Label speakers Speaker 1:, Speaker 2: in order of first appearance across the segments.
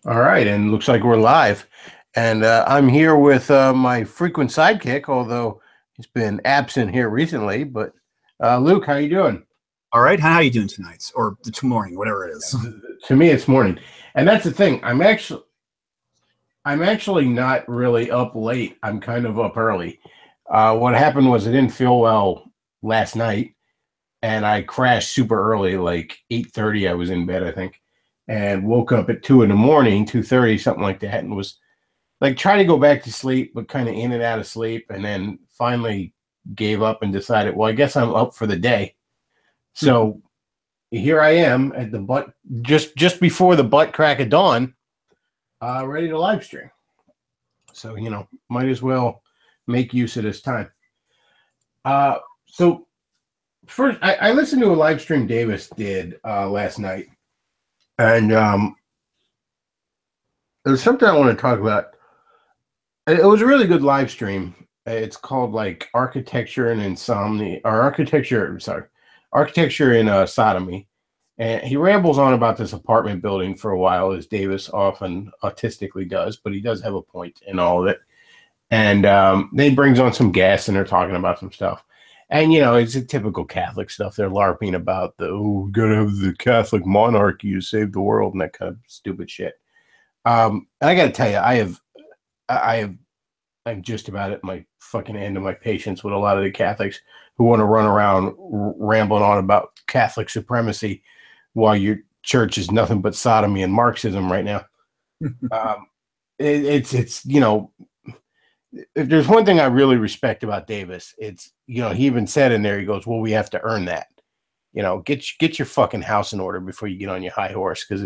Speaker 1: All right, and looks like we're live. And I'm here with my frequent sidekick, although he's been absent here recently. But Luke, how you doing?
Speaker 2: All right, how are you doing tonight or the morning, whatever it is?
Speaker 1: To me, it's morning, and that's the thing. I'm actually not really up late. I'm kind of up early. What happened was I didn't feel well last night, and I crashed super early, like 8:30. I was in bed, I think, and woke up at 2 in the morning, 2:30, something like that, and was like trying to go back to sleep, but kind of in and out of sleep, and then finally gave up and decided, well, I guess I'm up for the day. So here I am at the butt just before the butt crack of dawn, ready to live stream. So might as well make use of this time. So first, I listened to a live stream Davis did last night, and there's something I want to talk about. It was a really good live stream. It's called like Architecture and Insomnia, or Architecture and Sodomy. And he rambles on about this apartment building for a while, as Davis often autistically does, but he does have a point in all of it. And then he brings on some guests, and they're talking about some stuff. And it's a typical Catholic stuff. They're larping about we gotta have the Catholic monarchy to save the world and that kind of stupid shit. And I got to tell you, I have I'm just about at my fucking end of my patience with a lot of the Catholics who want to run around rambling on about Catholic supremacy while your church is nothing but sodomy and Marxism right now. Um, it's if there's one thing I really respect about Davis, it's he even said in there, he goes, well, we have to earn that. Get your fucking house in order before you get on your high horse, because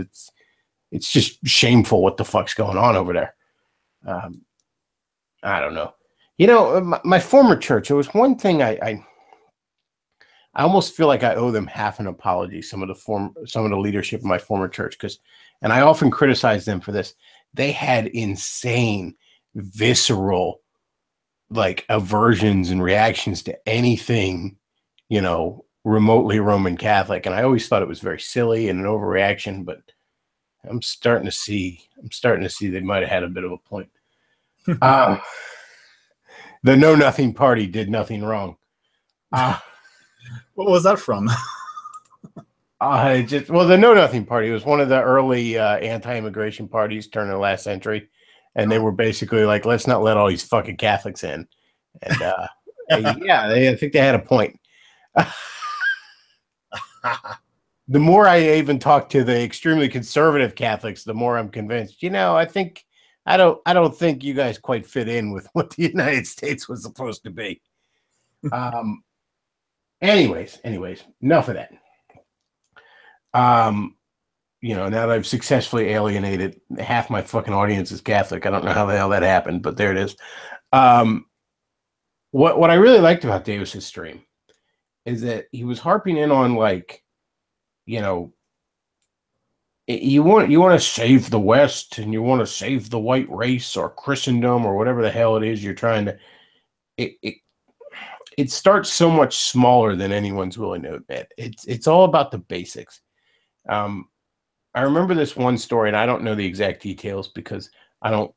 Speaker 1: it's just shameful what the fuck's going on over there. I don't know. My former church, it was one thing I almost feel like I owe them half an apology, some of the leadership of my former church, and I often criticize them for this. They had insane, visceral, like aversions and reactions to anything, remotely Roman Catholic. And I always thought it was very silly and an overreaction, but I'm starting to see they might have had a bit of a point. Uh, the Know Nothing Party did nothing wrong. Uh,
Speaker 2: What was that from?
Speaker 1: the Know Nothing Party was one of the early anti-immigration parties during the last century, and they were basically like, let's not let all these fucking Catholics in. And yeah, I think they had a point. The more I even talk to the extremely conservative Catholics, the more I'm convinced. I don't think you guys quite fit in with what the United States was supposed to be. Anyways, enough of that. Now that I've successfully alienated half my fucking audience is Catholic. I don't know how the hell that happened, but there it is. What I really liked about Davis's stream is that he was harping in on, like, you want to save the West, and you want to save the white race or Christendom or whatever the hell it is you're trying to. It starts so much smaller than anyone's willing to admit. It's all about the basics. I remember this one story, and I don't know the exact details because I don't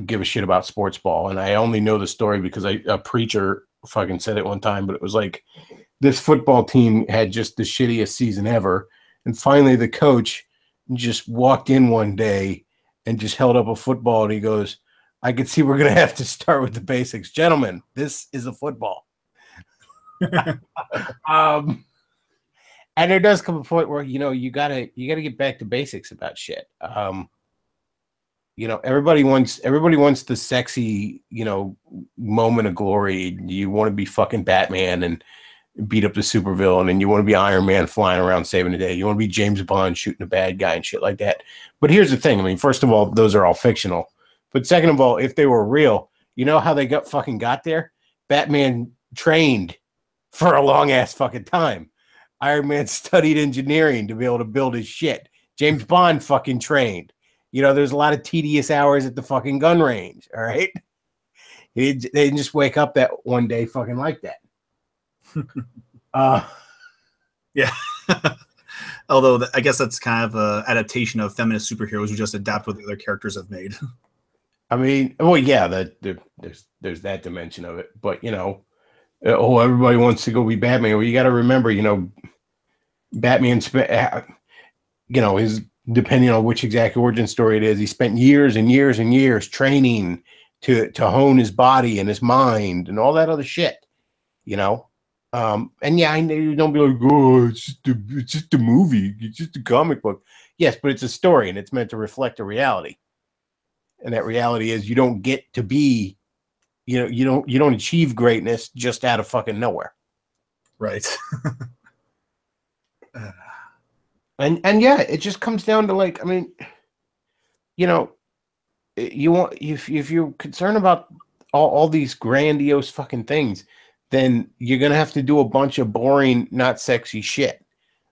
Speaker 1: give a shit about sports ball, and I only know the story because a preacher fucking said it one time. But it was like this football team had just the shittiest season ever, and finally the coach just walked in one day and just held up a football, and he goes, I could see we're going to have to start with the basics. Gentlemen, this is a football. And there does come a point where, you gotta get back to basics about shit. Everybody wants the sexy, moment of glory. You want to be fucking Batman and beat up the supervillain, and you want to be Iron Man flying around saving the day. You want to be James Bond shooting a bad guy and shit like that. But here's the thing. I mean, first of all, those are all fictional. But second of all, if they were real, you know how they got there? Batman trained for a long ass fucking time. Iron Man studied engineering to be able to build his shit. James Bond fucking trained. There's a lot of tedious hours at the fucking gun range. All right. They didn't just wake up that one day fucking like that.
Speaker 2: Yeah. Although I guess that's kind of an adaptation of feminist superheroes who just adapt what the other characters have made.
Speaker 1: I mean, well, yeah, there's that dimension of it, but oh, everybody wants to go be Batman. Well, you got to remember, Batman his depending on which exact origin story it is, he spent years and years and years training to hone his body and his mind and all that other shit, and yeah, I know you don't be like, oh, it's just a movie, it's just a comic book. Yes, but it's a story and it's meant to reflect a reality. And that reality is you don't get to be, you don't achieve greatness just out of fucking nowhere.
Speaker 2: Right.
Speaker 1: And yeah, it just comes down to like, I mean, you want, if you're concerned about all these grandiose fucking things, then you're gonna have to do a bunch of boring, not sexy shit.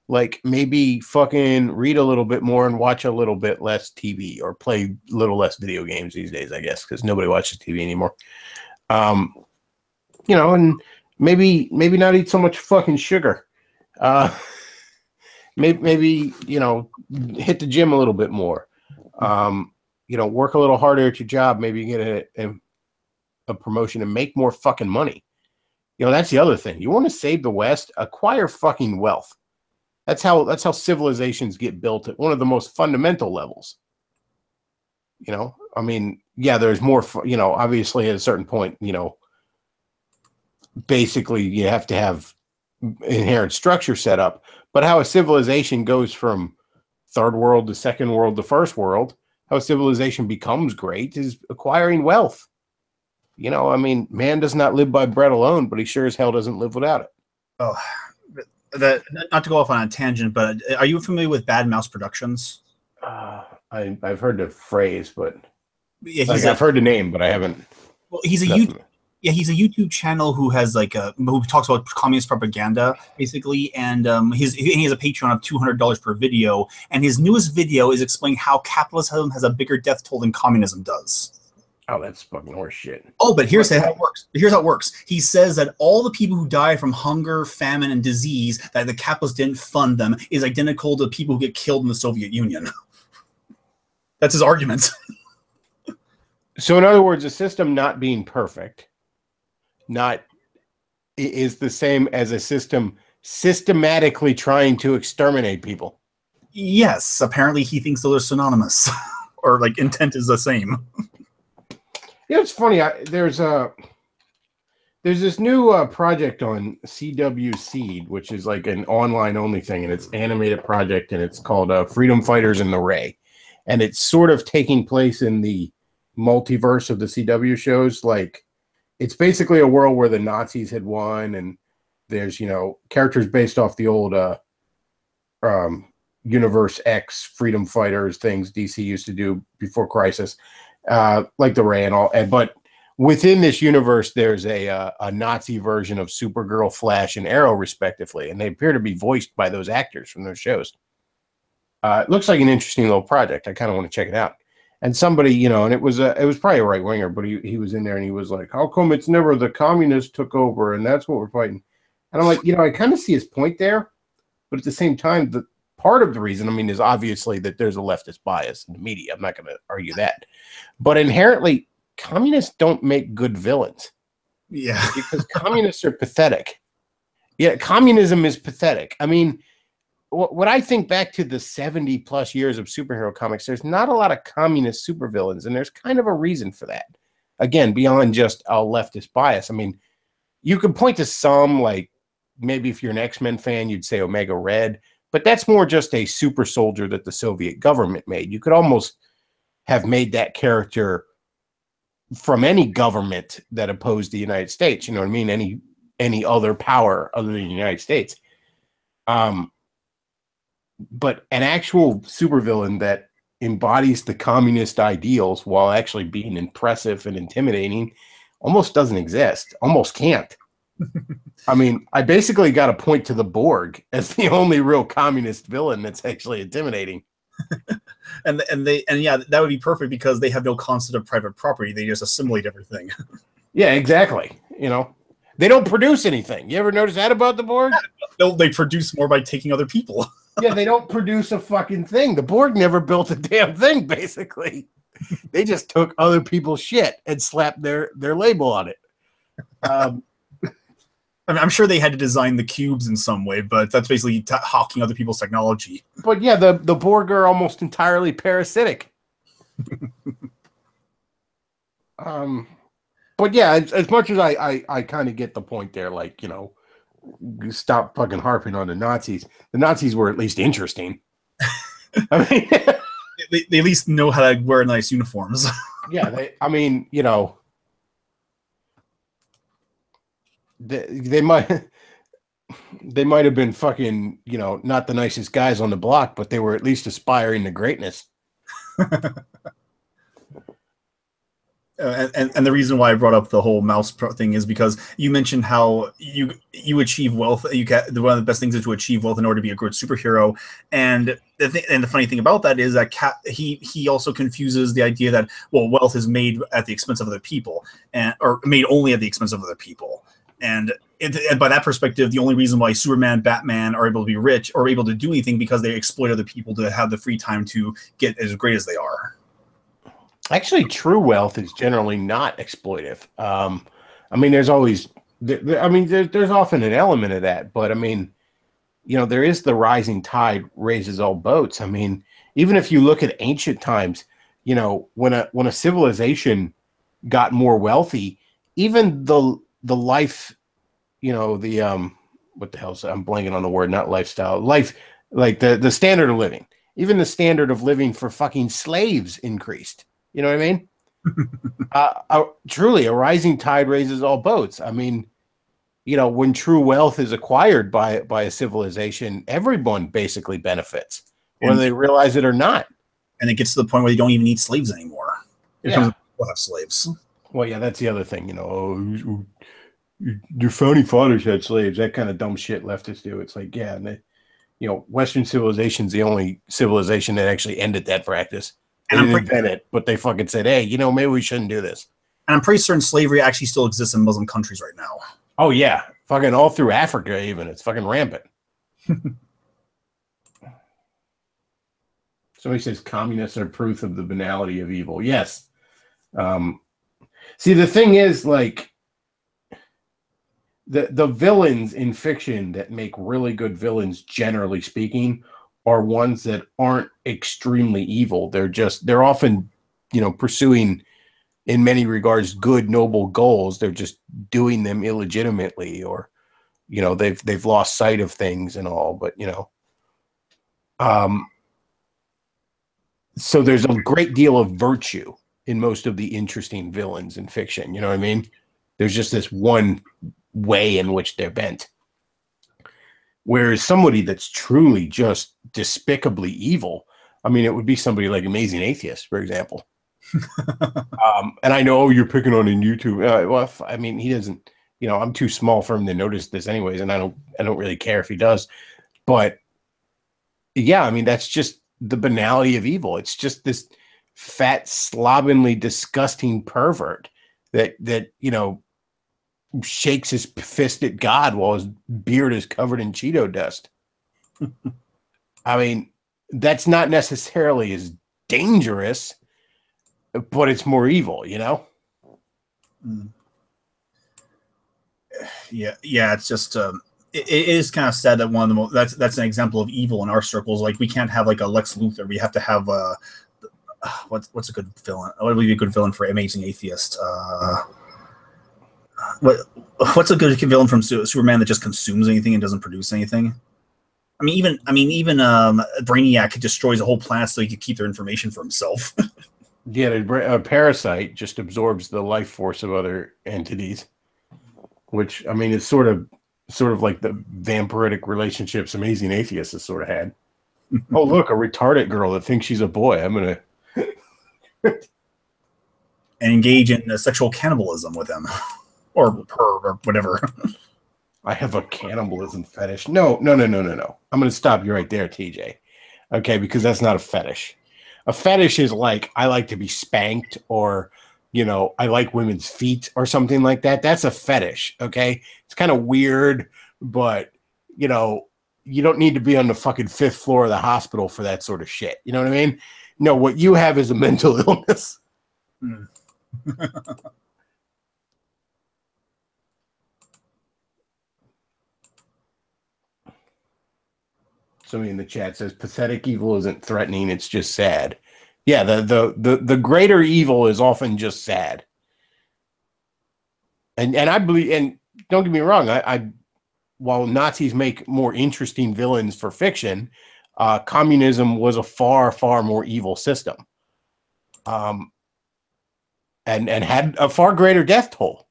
Speaker 1: Like maybe fucking read a little bit more and watch a little bit less TV or play a little less video games these days, I guess, because nobody watches TV anymore. And maybe not eat so much fucking sugar. Maybe hit the gym a little bit more. Work a little harder at your job. Maybe get a promotion and make more fucking money. That's the other thing. You want to save the West? Acquire fucking wealth. That's how civilizations get built at one of the most fundamental levels. I mean, yeah, there's more, obviously at a certain point, basically you have to have inherent structure set up, but how a civilization goes from third world to second world to first world, how a civilization becomes great is acquiring wealth. I mean, man does not live by bread alone, but he sure as hell doesn't live without it.
Speaker 2: Oh, not to go off on a tangent, but are you familiar with Bad Mouse Productions?
Speaker 1: I've heard the phrase, but
Speaker 2: yeah,
Speaker 1: I've heard the name, but I haven't.
Speaker 2: Well, he's a YouTube channel who has who talks about communist propaganda basically, and he has a Patreon of $200 per video, and his newest video is explaining how capitalism has a bigger death toll than communism does.
Speaker 1: Oh, that's fucking horse shit.
Speaker 2: Oh, but here's how it works. Here's how it works. He says that all the people who die from hunger, famine, and disease, that the capitalists didn't fund them, is identical to people who get killed in the Soviet Union. That's his argument.
Speaker 1: So, in other words, a system not being perfect is the same as a system systematically trying to exterminate people.
Speaker 2: Yes, apparently he thinks those are synonymous, or like intent is the same.
Speaker 1: It's funny. There's this new project on CW Seed, which is like an online only thing, and it's an animated project, and it's called Freedom Fighters in the Ray, and it's sort of taking place in the multiverse of the CW shows. Like, it's basically a world where the Nazis had won, and there's characters based off the old Universe X Freedom Fighters things DC used to do before Crisis. Like the Ray and all, but within this universe, there's a Nazi version of Supergirl, Flash, and Arrow, respectively, and they appear to be voiced by those actors from those shows. It looks like an interesting little project. I kind of want to check it out. And somebody, and it was probably a right winger, but he was in there and he was like, "How come it's never the communists took over and that's what we're fighting?" And I'm like, I kind of see his point there, but at the same time, the part of the reason, I mean, is obviously that there's a leftist bias in the media. I'm not going to argue that. But inherently, communists don't make good villains.
Speaker 2: Yeah.
Speaker 1: Because communists are pathetic. Yeah, communism is pathetic. I mean, what I think back to the 70 plus years of superhero comics, there's not a lot of communist supervillains, and there's kind of a reason for that. Again, beyond just a leftist bias. I mean, you can point to some, like maybe if you're an X-Men fan, you'd say Omega Red, but that's more just a super soldier that the Soviet government made. You could almost have made that character from any government that opposed the United States. You know what I mean? Any other power other than the United States. But an actual supervillain that embodies the communist ideals while actually being impressive and intimidating almost doesn't exist. Almost can't. I mean, I basically got to point to the Borg as the only real communist villain that's actually intimidating.
Speaker 2: and yeah, that would be perfect because they have no concept of private property. They just assimilate everything.
Speaker 1: Yeah, exactly. They don't produce anything. You ever notice that about the Borg?
Speaker 2: No, they produce more by taking other people.
Speaker 1: Yeah, they don't produce a fucking thing. The Borg never built a damn thing, basically. They just took other people's shit and slapped their label on it.
Speaker 2: I mean, I'm sure they had to design the cubes in some way, but that's basically hawking other people's technology.
Speaker 1: But yeah, the Borg are almost entirely parasitic. But yeah, as much as I kind of get the point there, like, you know, stop fucking harping on the Nazis. The Nazis were at least interesting. I mean,
Speaker 2: they at least know how to wear nice uniforms.
Speaker 1: Yeah, I mean, you know, they might have been fucking, you know, not the nicest guys on the block, but they were at least aspiring to greatness.
Speaker 2: And the reason why I brought up the whole mouse thing is because you mentioned how you achieve wealth. One of the best things is to achieve wealth in order to be a good superhero. And the funny thing about that is that he also confuses the idea that, well, wealth is made at the expense of other people, or made only at the expense of other people. And by that perspective, the only reason why Superman, Batman are able to be rich or able to do anything because they exploit other people to have the free time to get as great as they are.
Speaker 1: Actually, true wealth is generally not exploitive. I mean, there's always, there's often an element of that, but I mean, you know, there is the rising tide raises all boats. I mean, even if you look at ancient times, you know, when a civilization got more wealthy, even the life, you know, what the hell is that? I'm blanking on the word, not lifestyle, life, like the standard of living, even the standard of living for fucking slaves increased. You know what I mean? Truly, a rising tide raises all boats. I mean, you know, when true wealth is acquired by a civilization, everyone basically benefits, whether they realize it or not.
Speaker 2: And it gets to the point where you don't even need slaves anymore.
Speaker 1: Yeah.
Speaker 2: We'll have slaves.
Speaker 1: Well, yeah, that's the other thing. You know, your founding fathers had slaves. That kind of dumb shit leftists do. It's like, yeah, and you know, Western civilization's the only civilization that actually ended that practice. They didn't invent it, but they fucking said, hey, you know, maybe we shouldn't do this.
Speaker 2: And I'm pretty certain slavery actually still exists in Muslim countries right now.
Speaker 1: Oh, yeah. Fucking all through Africa, even. It's fucking rampant. Somebody says communists are proof of the banality of evil. Yes. See, the thing is, like, the villains in fiction that make really good villains, generally speaking, are ones that aren't extremely evil. They're often, you know, pursuing, in many regards, good, noble goals. They're just doing them illegitimately, or, you know, they've lost sight of things and all. But, you know, so there's a great deal of virtue in most of the interesting villains in fiction. You know what I mean? There's just this one way in which they're bent. Whereas somebody that's truly just despicably evil, I mean, it would be somebody like Amazing Atheist, for example. And I know you're picking on in YouTube. Well, I mean, he doesn't, you know, I'm too small for him to notice this anyways, and I don't really care if he does. But yeah, I mean, that's just the banality of evil. It's just this fat, slovenly, disgusting pervert that you know, shakes his fist at God while his beard is covered in Cheeto dust. I mean, that's not necessarily as dangerous, but it's more evil, you know?
Speaker 2: Yeah, it's just it is kind of sad that one of the most that's an example of evil in our circles. Like, we can't have like a Lex Luthor. We have to have what's a good villain? What would be a good villain for Amazing Atheist? What's a good villain from Superman that just consumes anything and doesn't produce anything? I mean, even Brainiac destroys a whole planet so he could keep their information for himself.
Speaker 1: Yeah, a parasite just absorbs the life force of other entities, which, I mean, it's sort of like the vampiric relationships Amazing Atheist has sort of had. Oh, look, a retarded girl that thinks she's a boy. I'm gonna
Speaker 2: and engage in sexual cannibalism with him. Or her, or whatever.
Speaker 1: I have a cannibalism fetish. No. I'm going to stop you right there, TJ. Okay, because that's not a fetish. A fetish is like, I like to be spanked, or, you know, I like women's feet or something like that. That's a fetish, okay? It's kind of weird, but, you know, you don't need to be on the fucking 5th floor of the hospital for that sort of shit. You know what I mean? No, what you have is a mental illness.
Speaker 2: Mm.
Speaker 1: Somebody in the chat says pathetic evil isn't threatening, it's just sad. Yeah, the greater evil is often just sad. And I believe, and don't get me wrong, I while Nazis make more interesting villains for fiction, communism was a far, far more evil system. And had a far greater death toll.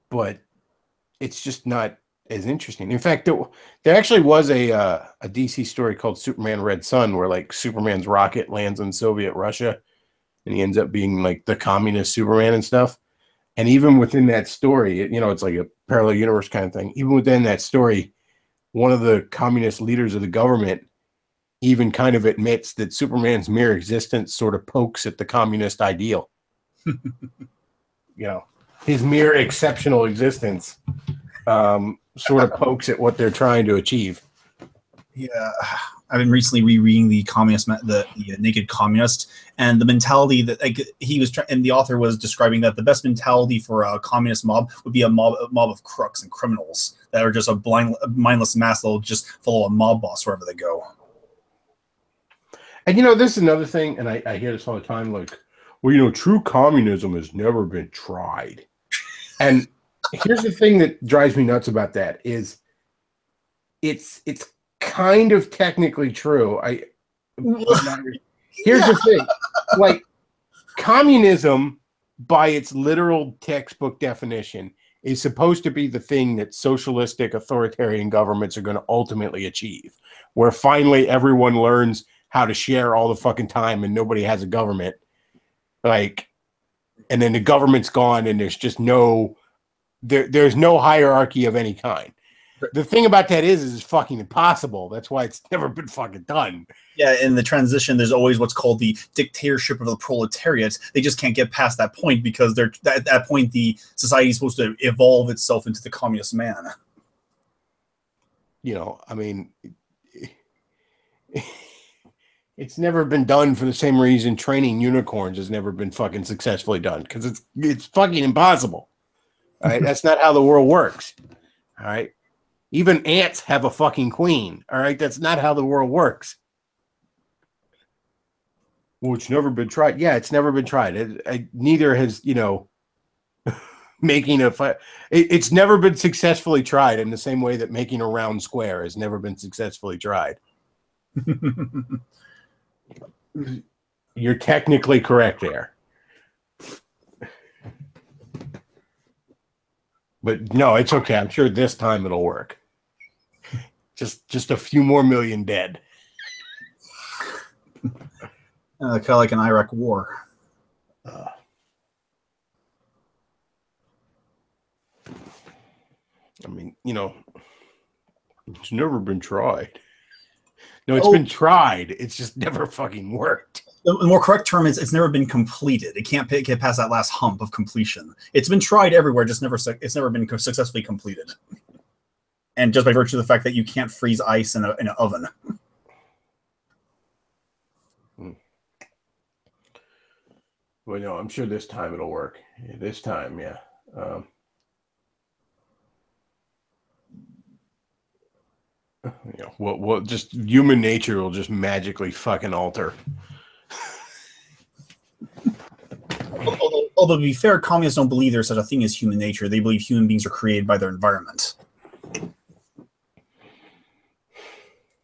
Speaker 1: But it's just not as interesting. In fact, there actually was a DC story called Superman Red Sun, where like Superman's rocket lands in Soviet Russia, and he ends up being like the communist Superman and stuff. And even within that story, it's like a parallel universe kind of thing. Even within that story, one of the communist leaders of the government even kind of admits that Superman's mere existence sort of pokes at the communist ideal. His mere exceptional existence sort of pokes at what they're trying to achieve.
Speaker 2: Yeah, I've been recently rereading the Naked Communist, and the mentality that he was and the author was describing that the best mentality for a communist mob would be a mob of crooks and criminals that are just a mindless mass that'll just follow a mob boss wherever they go.
Speaker 1: And this is another thing, and I hear this all the time, like, well, true communism has never been tried. And here's the thing that drives me nuts about that is it's kind of technically true. Here's the thing. Like, communism, by its literal textbook definition, is supposed to be the thing that socialistic authoritarian governments are going to ultimately achieve, where finally everyone learns how to share all the fucking time and nobody has a government. Like, and then the government's gone and there's just there's no hierarchy of any kind. The thing about that is it's fucking impossible. That's why it's never been fucking done.
Speaker 2: Yeah, in the transition, there's always what's called the dictatorship of the proletariat. They just can't get past that point because at that point the society is supposed to evolve itself into the communist man.
Speaker 1: I mean, it's never been done for the same reason training unicorns has never been fucking successfully done, because it's fucking impossible. All right, that's not how the world works. All right. Even ants have a fucking queen. All right. That's not how the world works. Well, it's never been tried. Yeah, it's never been tried. Neither has, making it's never been successfully tried in the same way that making a round square has never been successfully tried. You're technically correct there. But no, it's okay. I'm sure this time it'll work. Just a few more million dead.
Speaker 2: Kind of like an Iraq war.
Speaker 1: I mean, it's never been tried. No, it's been tried. It's just never fucking worked.
Speaker 2: The more correct term is it's never been completed. It can't get past that last hump of completion. It's been tried everywhere, it's never been successfully completed. And just by virtue of the fact that you can't freeze ice in an oven.
Speaker 1: Well, no, I'm sure this time it'll work. Yeah, this time, yeah. Well, just human nature will just magically fucking alter.
Speaker 2: Although to be fair, communists don't believe there's such a thing as human nature. They believe human beings are created by their environment.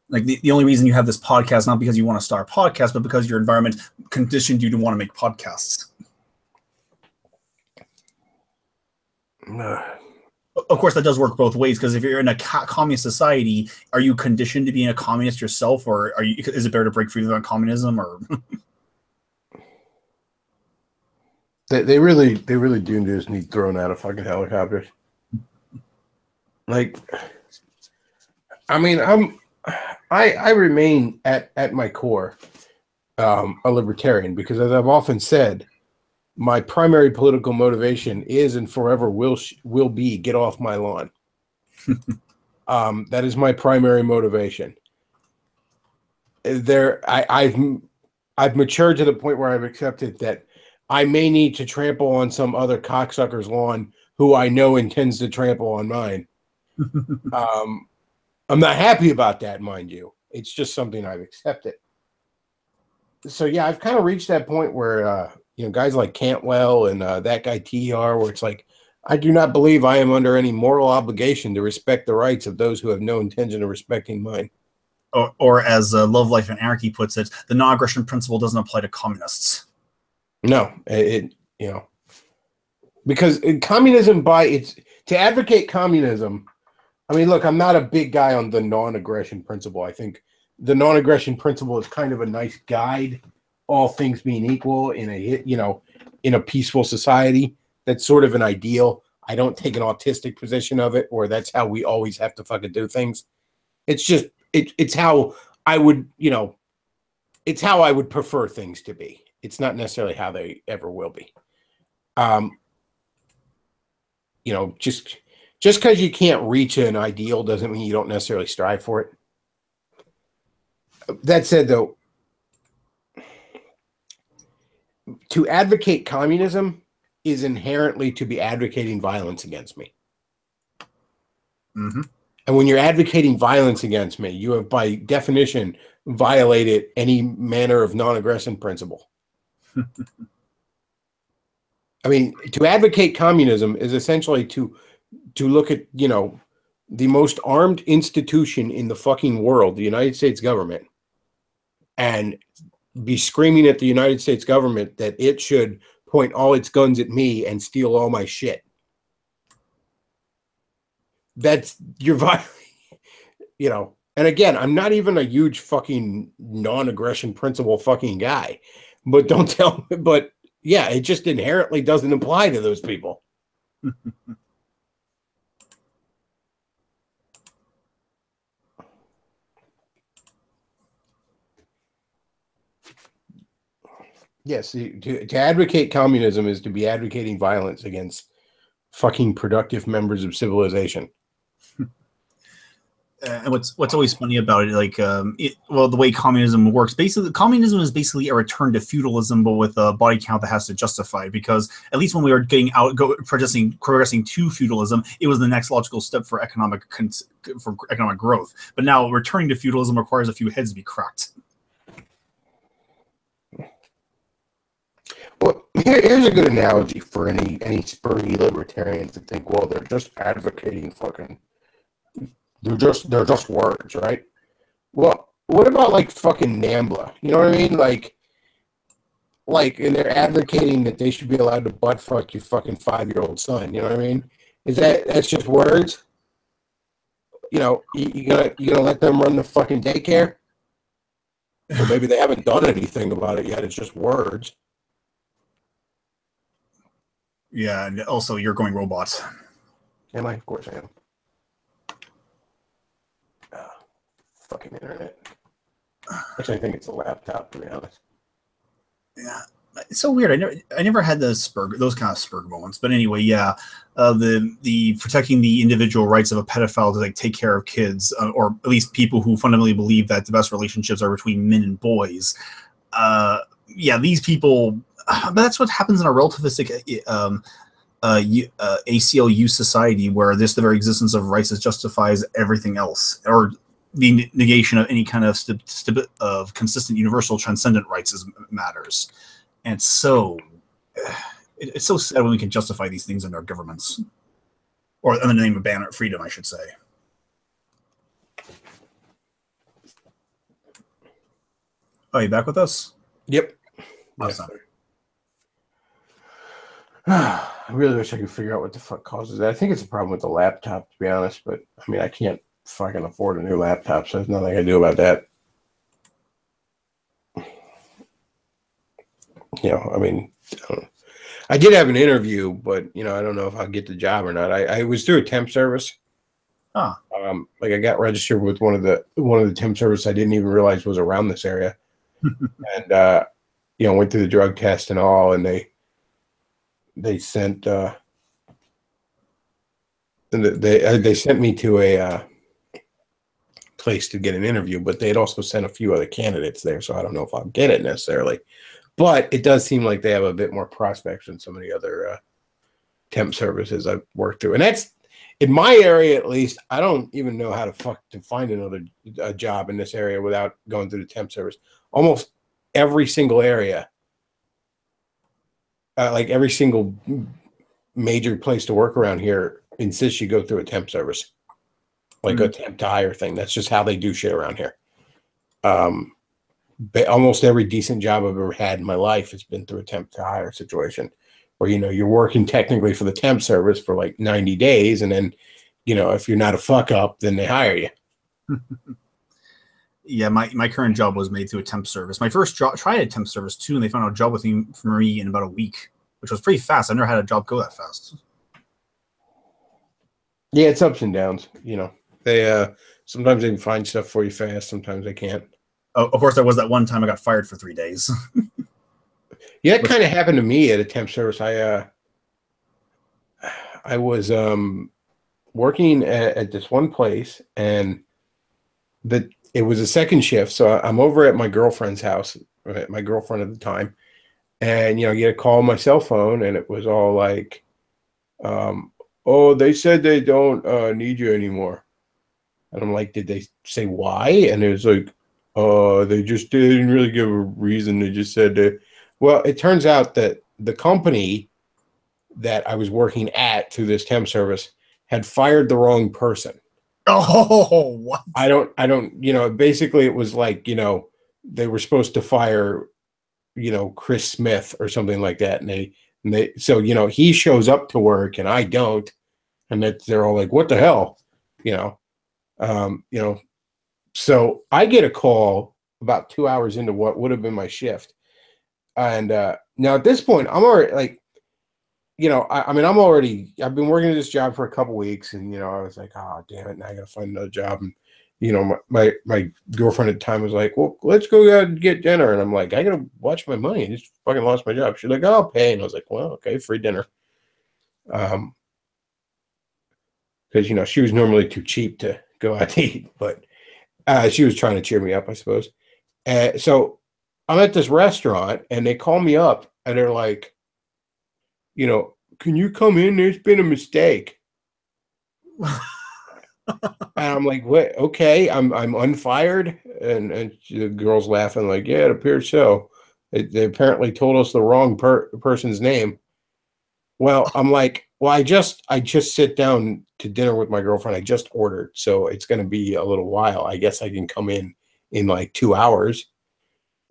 Speaker 2: Like the only reason you have this podcast, not because you want to start a podcast, but because your environment conditioned you to want to make podcasts. Of course, that does work both ways, because if you're in a communist society, are you conditioned to being a communist yourself, or is it better to break free from communism? Or
Speaker 1: they really do just need thrown out of fucking helicopters. Like, I mean, I remain at my core a libertarian, because as I've often said, my primary political motivation is and forever will be get off my lawn. That is my primary motivation. I've matured to the point where I've accepted that I may need to trample on some other cocksucker's lawn who I know intends to trample on mine. I'm not happy about that, mind you. It's just something I've accepted. So yeah, I've kind of reached that point where guys like Cantwell and that guy TR, where it's like, I do not believe I am under any moral obligation to respect the rights of those who have no intention of respecting mine.
Speaker 2: Or as Love, Life, and Anarchy puts it, the non-aggression principle doesn't apply to communists.
Speaker 1: No, because communism to advocate communism. I mean, look, I'm not a big guy on the non-aggression principle. I think the non-aggression principle is kind of a nice guide, all things being equal in a peaceful society. That's sort of an ideal. I don't take an autistic position of it, or that's how we always have to fucking do things. It's just it's how I would, it's how I would prefer things to be. It's not necessarily how they ever will be. Just because you can't reach an ideal doesn't mean you don't necessarily strive for it. That said, though, to advocate communism is inherently to be advocating violence against me.
Speaker 2: Mm-hmm.
Speaker 1: And when you're advocating violence against me, you have, by definition, violated any manner of non-aggression principle. I mean, to advocate communism is essentially to look at, the most armed institution in the fucking world, the United States government, and be screaming at the United States government that it should point all its guns at me and steal all my shit. That's your violation, And again, I'm not even a huge fucking non-aggression principle fucking guy, but don't tell me. But yeah, it just inherently doesn't apply to those people. Yes, to advocate communism is to be advocating violence against fucking productive members of civilization.
Speaker 2: And what's always funny about it, the way communism works, basically, communism is basically a return to feudalism, but with a body count that has to justify it. Because at least when we were progressing to feudalism, it was the next logical step for economic growth. But now returning to feudalism requires a few heads to be cracked.
Speaker 1: Well, here's a good analogy for any spurry libertarians that think, well, they're just advocating fucking. They're just words, right? Well, what about like fucking NAMBLA? You know what I mean? Like, and they're advocating that they should be allowed to butt fuck your fucking 5-year-old son. You know what I mean? That's just words? You gonna let them run the fucking daycare? Or maybe they haven't done anything about it yet. It's just words.
Speaker 2: Yeah, and also you're going robots.
Speaker 1: Am I? Of course I am. Fucking internet. Actually, I think it's a laptop, to be honest.
Speaker 2: Yeah, it's so weird. I never had those kind of Spurg moments. But anyway, yeah, the protecting the individual rights of a pedophile to take care of kids, or at least people who fundamentally believe that the best relationships are between men and boys. Yeah, these people. But that's what happens in a relativistic ACLU society, where the very existence of rights justifies everything else, or the negation of any kind of consistent, universal, transcendent rights matters. And so it's so sad when we can justify these things in our governments, or in the name of banner freedom, I should say. Oh, you back with us?
Speaker 1: Yep.
Speaker 2: Awesome.
Speaker 1: I really wish I could figure out what the fuck causes that. I think it's a problem with the laptop, to be honest, but I mean, I can't fucking afford a new laptop, so there's nothing I can do about that. I mean, I did have an interview, but I don't know if I'll get the job or not. I was through a temp service.
Speaker 2: Huh.
Speaker 1: I got registered with one of the temp services I didn't even realize was around this area, and went through the drug test and all, and they they sent they sent me to a place to get an interview, but they'd also sent a few other candidates there, so I don't know if I'll get it necessarily. But it does seem like they have a bit more prospects than some of the other temp services I've worked through, and that's in my area at least. I don't even know how to find another job in this area without going through the temp service. Almost every single area, like every single major place to work around here, insists you go through a temp service, like a temp to hire thing. That's just how they do shit around here. But almost every decent job I've ever had in my life has been through a temp to hire situation, where you're working technically for the temp service for like 90 days, and then if you're not a fuck up, then they hire you.
Speaker 2: Yeah, my current job was made through a temp service. My first job tried a temp service too, and they found a job with me in about a week, which was pretty fast. I've never had a job go that fast.
Speaker 1: Yeah, it's ups and downs. They sometimes they can find stuff for you fast, sometimes they can't.
Speaker 2: Oh, of course, there was that one time I got fired for 3 days.
Speaker 1: Yeah, it kind of happened to me at a temp service. I was working at this one place, and it was a second shift. So I'm over at my girlfriend's house, my girlfriend at the time, and I get a call on my cell phone, and it was all like, "Oh, they said they don't need you anymore." And I'm like, "Did they say why?" And it was like, they just didn't really give a reason. They just said that. Well, it turns out that the company that I was working at through this temp service had fired the wrong person.
Speaker 2: Oh, what?
Speaker 1: I don't, basically it was like, they were supposed to fire, Chris Smith or something like that. So, he shows up to work and I don't, and they're all like, what the hell? So I get a call about 2 hours into what would have been my shift. And now at this point, I'm already like, I've been working at this job for a couple weeks, and I was like, oh damn it, now I gotta find another job. And my girlfriend at the time was like, well, let's go out and get dinner. And I'm like, I gotta watch my money. I just fucking lost my job. She's like, oh, I'll pay. And I was like, well, okay, free dinner. Because she was normally too cheap to go out to eat, but she was trying to cheer me up, I suppose. So I'm at this restaurant, and they call me up, and they're like, can you come in? There's been a mistake. And I'm like, what? Okay, I'm unfired. And the girl's laughing like, yeah, it appears so. They apparently told us the wrong person's name. Well, I'm like, well, I just sit down to dinner with my girlfriend. I just ordered, so it's going to be a little while. I guess I can come in like 2 hours.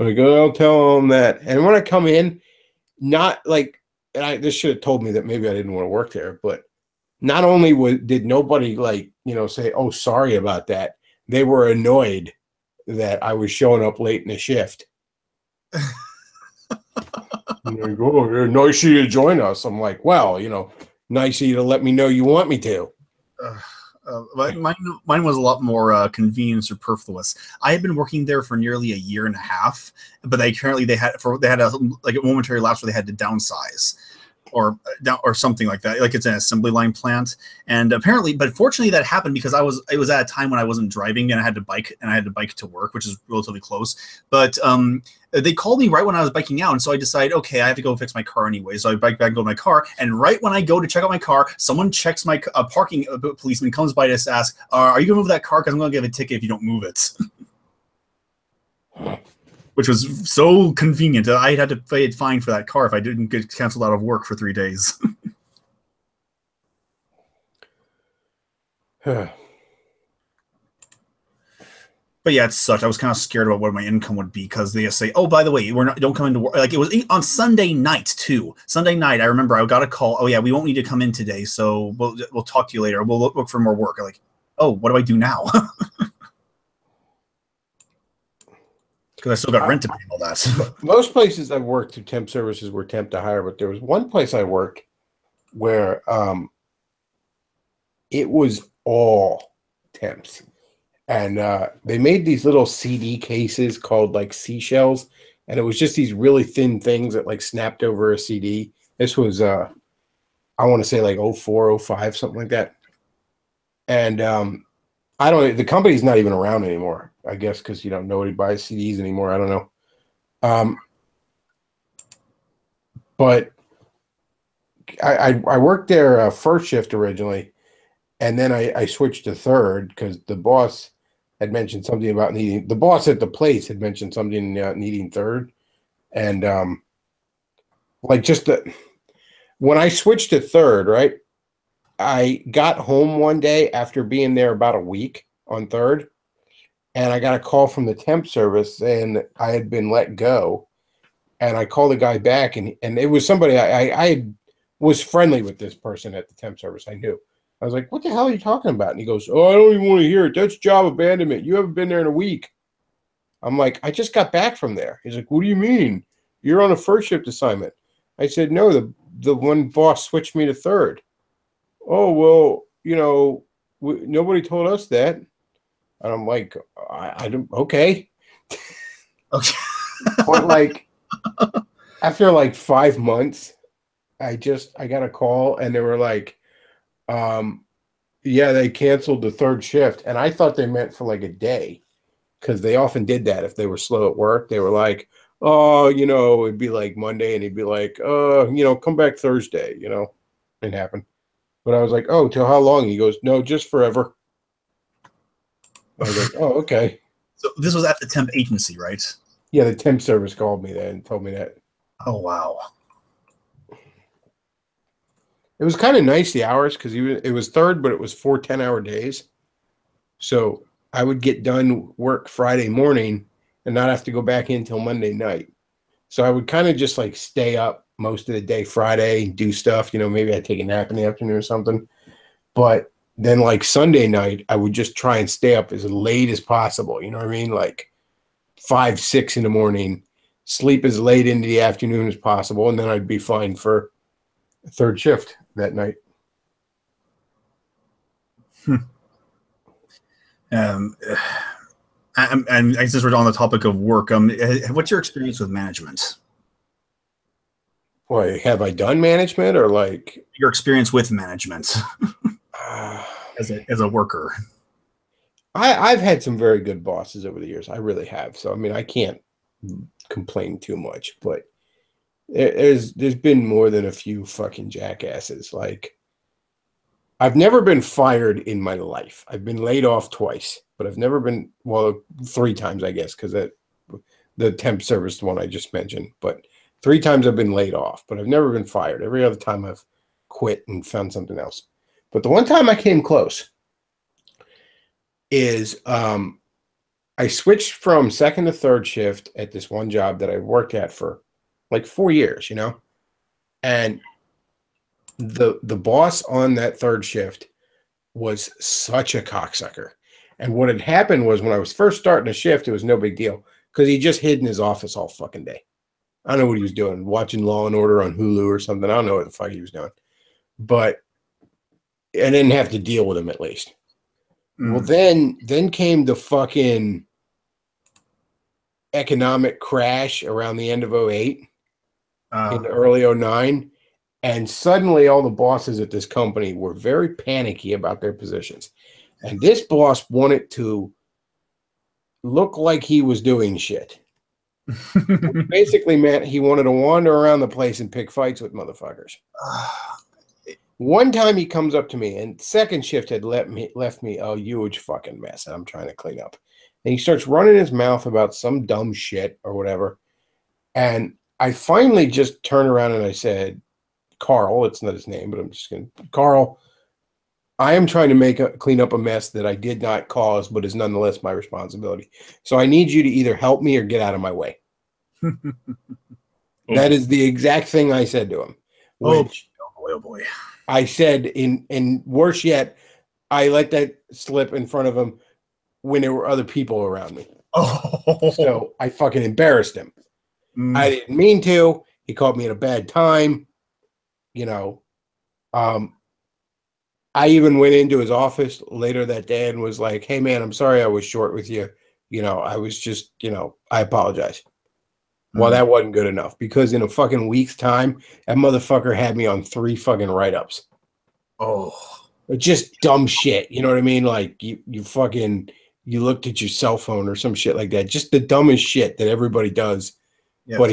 Speaker 1: I'm like, I'll tell them that. And when I come in, not like, and this should have told me that maybe I didn't want to work there, but not only did nobody say, oh, sorry about that, they were annoyed that I was showing up late in the shift. And they go, oh, nice of you to join us. I'm like, well, nice of you to let me know you want me to.
Speaker 2: Mine was a lot more convenient and superfluous. I had been working there for nearly a year and a half, but they had a momentary lapse where they had to downsize or something like that. Like it's an assembly line plant, and but fortunately that happened because it was at a time when I wasn't driving and I had to bike to work, which is relatively close. But they called me right when I was biking out, and so I decided, okay, I have to go fix my car anyway. So I bike back and go to my car, and right when I go to check out my car, someone checks my parking policeman comes by to ask, are you gonna move that car? Because I'm gonna give a ticket if you don't move it. Which was so convenient. I had to pay a fine for that car if I didn't get canceled out of work for 3 days. But yeah, it sucked. I was kind of scared about what my income would be because they say, "Oh, by the way, don't come into work." Like it was on Sunday night too. Sunday night, I remember I got a call. Oh yeah, we won't need to come in today, so we'll talk to you later. We'll look for more work. I'm like, oh, what do I do now? Because I still got rent to pay and all that.
Speaker 1: Most places I've worked through temp services were temp to hire, but there was one place I worked where it was all temps. And they made these little CD cases called like seashells, and it was just these really thin things that like snapped over a CD, This was I want to say like 04, 05, something like that. And I don't. The company's not even around anymore. I guess because nobody buys CDs anymore. I don't know. But I worked there first shift originally, and then I switched to third because the boss had mentioned something about needing. The boss at the place had mentioned something needing third, and like just when I switched to third, right? I got home one day after being there about a week on third, and I got a call from the temp service saying that I had been let go. And I called the guy back, and it was somebody I was friendly with this person at the temp service. I knew. I was like, "What the hell are you talking about?" And he goes, "Oh, I don't even want to hear it. That's job abandonment. You haven't been there in a week." I'm like, "I just got back from there." He's like, "What do you mean? You're on a first shift assignment." I said, "No, the one boss switched me to third." "Oh, well, nobody told us that." And I'm like, I don't, okay.
Speaker 2: Okay.
Speaker 1: But like after like 5 months, I got a call and they were like, yeah, they canceled the third shift. And I thought they meant for like a day because they often did that if they were slow at work. They were like, oh, it'd be like Monday and he'd be like, come back Thursday, it happened. But I was like, oh, till how long? He goes, no, just forever. I was like, oh, okay.
Speaker 2: So this was at the temp agency, right?
Speaker 1: Yeah, the temp service called me then and told me that.
Speaker 2: Oh, wow.
Speaker 1: It was kind of nice, the hours, because it was third, but it was 4 10-hour days. So I would get done work Friday morning and not have to go back in until Monday night. So I would kind of just like stay up most of the day Friday, do stuff, maybe I'd take a nap in the afternoon or something. But then like Sunday night, I would just try and stay up as late as possible. You know what I mean? Like 5, 6 in the morning, sleep as late into the afternoon as possible. And then I'd be fine for a third shift that night.
Speaker 2: And I guess we're on the topic of work. What's your experience with management?
Speaker 1: Boy, have I done management or like
Speaker 2: Your experience with management as a worker?
Speaker 1: I've had some very good bosses over the years. I really have. So I mean, I can't complain too much, but there's been more than a few fucking jackasses. Like I've never been fired in my life. I've been laid off twice, but I've never been, well, 3 times, I guess, because the temp service one I just mentioned. But 3 times I've been laid off, but I've never been fired. Every other time I've quit and found something else. But the one time I came close is I switched from second to third shift at this one job that I worked at for like 4 years, and the boss on that third shift was such a cocksucker. And what had happened was when I was first starting a shift, it was no big deal because he just hid in his office all fucking day. I don't know what he was doing, watching Law and Order on Hulu or something. I don't know what the fuck he was doing, but I didn't have to deal with him at least. Well, then came the fucking economic crash around the end of 08 in the early 09. And suddenly all the bosses at this company were very panicky about their positions. And this boss wanted to look like he was doing shit. Basically meant he wanted to wander around the place and pick fights with motherfuckers. One time he comes up to me, and second shift had left me a huge fucking mess that I'm trying to clean up. And he starts running his mouth about some dumb shit or whatever. And I finally just turned around and I said, Carl, it's not his name, but I'm just going to, Carl, I am trying to clean up a mess that I did not cause, but is nonetheless my responsibility. So I need you to either help me or get out of my way. That is the exact thing I said to him. Which,
Speaker 2: oh boy.
Speaker 1: I said in worse yet, I let that slip in front of him when there were other people around me.
Speaker 2: Oh.
Speaker 1: So I fucking embarrassed him. I didn't mean to. He caught me at a bad time. I even went into his office later that day and was like, hey man, I'm sorry I was short with you. I was just, I apologize. Well, that wasn't good enough because in a fucking week's time, that motherfucker had me on 3 fucking write-ups.
Speaker 2: Oh.
Speaker 1: Just dumb shit. You know what I mean? Like you looked at your cell phone or some shit like that. Just the dumbest shit that everybody does.
Speaker 2: Yeah,
Speaker 1: But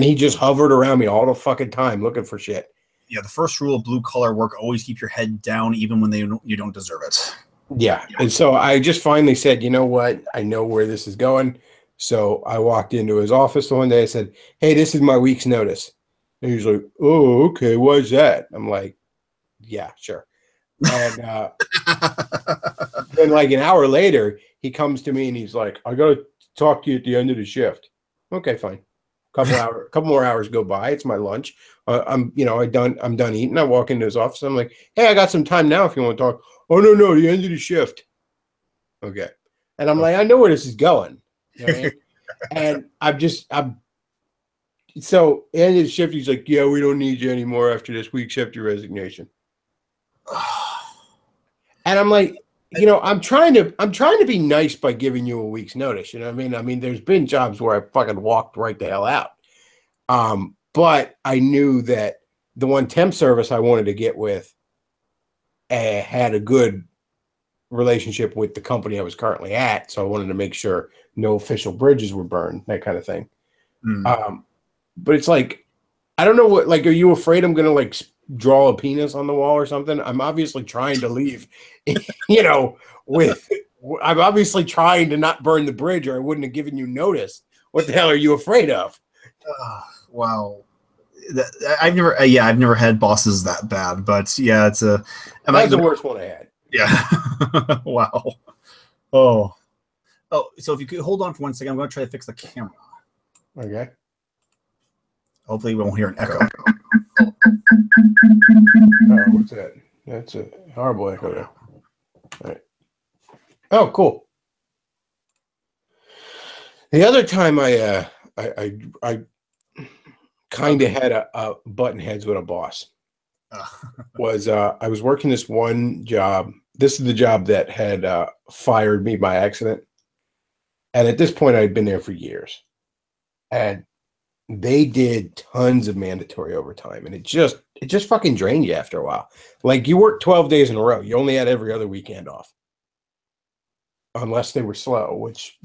Speaker 1: he just hovered around me all the fucking time looking for shit.
Speaker 2: Yeah, the first rule of blue collar work: always keep your head down, even when you don't deserve it.
Speaker 1: Yeah, and so I just finally said, you know what? I know where this is going. So I walked into his office one day. I said, "Hey, this is my week's notice." And he's like, "Oh, okay. Why's that?" I'm like, "Yeah, sure." And then like an hour later, he comes to me and he's like, "I gotta talk to you at the end of the shift." Okay, fine. Couple more hours go by. It's my lunch. I'm done eating. I walk into his office. I'm like, "Hey, I got some time now if you want to talk." "Oh no, the end of the shift." Okay. And I'm like, I know where this is going. You know what I mean? And so end of the shift, he's like, "Yeah, we don't need you anymore after this. We accept your resignation." And I'm like, I'm trying to be nice by giving you a week's notice. You know what I mean? I mean, there's been jobs where I fucking walked right the hell out. But I knew that the one temp service I wanted to get with had a good relationship with the company I was currently at. So I wanted to make sure no official bridges were burned, that kind of thing. But it's like, I don't know what, like, are you afraid I'm going to like draw a penis on the wall or something? I'm obviously trying to leave, I'm obviously trying to not burn the bridge or I wouldn't have given you notice. What the hell are you afraid of?
Speaker 2: Wow. I've never had bosses that bad, but yeah, that's the
Speaker 1: worst one I had.
Speaker 2: Yeah. Wow. Oh, so if you could hold on for 1 second, I'm going to try to fix the camera.
Speaker 1: Okay.
Speaker 2: Hopefully we won't hear an echo.
Speaker 1: Oh, what's that? That's a horrible echo there. All right. Oh, cool. The other time I kind of had a button heads with a boss was I was working this one job. This is the job that had fired me by accident. And at this point, I'd been there for years. And they did tons of mandatory overtime. And it just fucking drained you after a while. Like you worked 12 days in a row. You only had every other weekend off. Unless they were slow, which,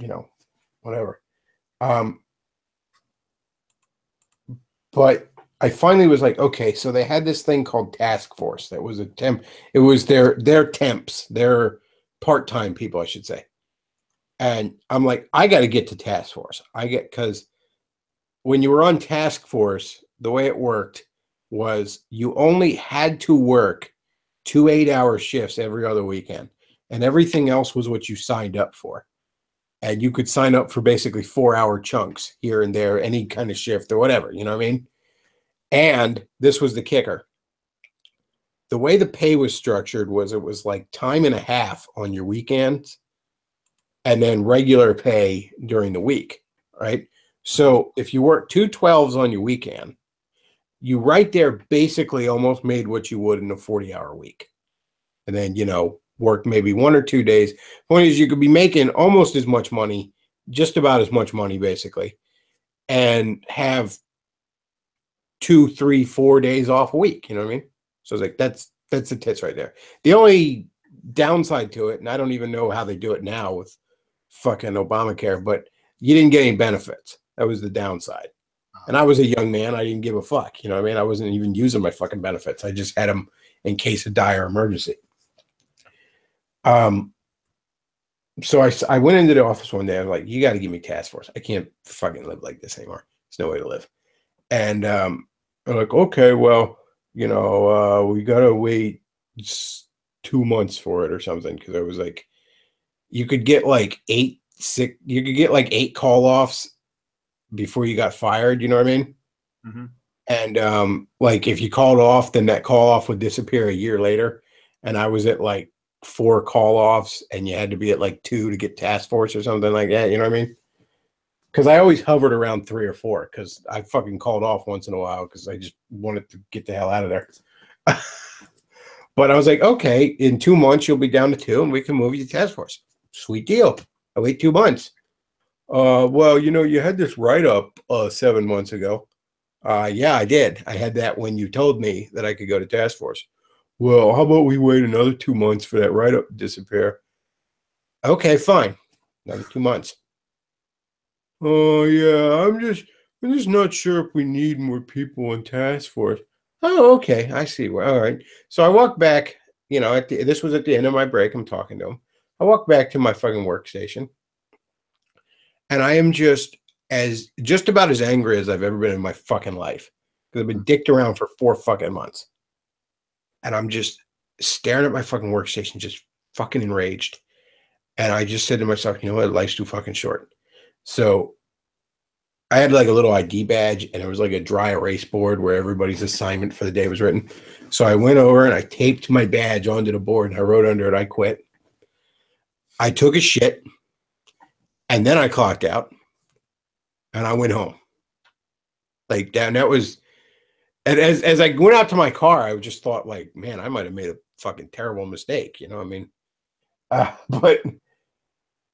Speaker 1: whatever. But I finally was like, okay, so they had this thing called task force that was a temp. It was their temps, their part-time people, I should say. And I'm like, I got to get to task force. Because when you were on task force, the way it worked was you only had to work 2 8-hour shifts every other weekend. And everything else was what you signed up for. And you could sign up for basically 4-hour chunks here and there, any kind of shift or whatever, you know what I mean? And this was the kicker. The way the pay was structured was it was like time and a half on your weekends and then regular pay during the week, right? So if you work 2 12s on your weekend, you right there basically almost made what you would in a 40-hour week. And then, work maybe 1 or 2 days. Point is, you could be making almost as much money, just about as much money, basically, and have 2, 3, 4 days off a week. You know what I mean? So it's like that's the tits right there. The only downside to it, and I don't even know how they do it now with fucking Obamacare, but you didn't get any benefits. That was the downside. And I was a young man. I didn't give a fuck. You know what I mean? I wasn't even using my fucking benefits. I just had them in case of dire emergency. So I went into the office one day. I was like, you got to give me task force. I can't fucking live like this anymore. There's no way to live. And I'm like, okay, well, we got to wait 2 months for it or something. Cause I was like, you could get like 8 call offs before you got fired. You know what I mean?
Speaker 2: Mm-hmm.
Speaker 1: And like if you called off, then that call off would disappear a year later. And I was at like 4 call offs and you had to be at like 2 to get task force or something like that. You know what I mean? Because I always hovered around 3 or 4 because I fucking called off once in a while because I just wanted to get the hell out of there. But I was like, okay, in 2 months, you'll be down to 2 and we can move you to task force. Sweet deal. I wait 2 months. Well, you had this write-up 7 months ago. Yeah, I did. I had that when you told me that I could go to task force. Well, how about we wait another 2 months for that write-up to disappear? Okay, fine. Another 2 months. Oh yeah, I'm just not sure if we need more people in task force. Oh, okay, I see. Well, all right. So I walk back. This was at the end of my break. I'm talking to him. I walk back to my fucking workstation, and I am just about as angry as I've ever been in my fucking life because I've been dicked around for 4 fucking months, and I'm just staring at my fucking workstation, just fucking enraged. And I just said to myself, you know what? Life's too fucking short. So I had like a little ID badge and it was like a dry erase board where everybody's assignment for the day was written. So I went over and I taped my badge onto the board and I wrote under it, I quit. I took a shit and then I clocked out and I went home. Like that was, and as I went out to my car, I just thought like, man, I might have made a fucking terrible mistake. You know what I mean? But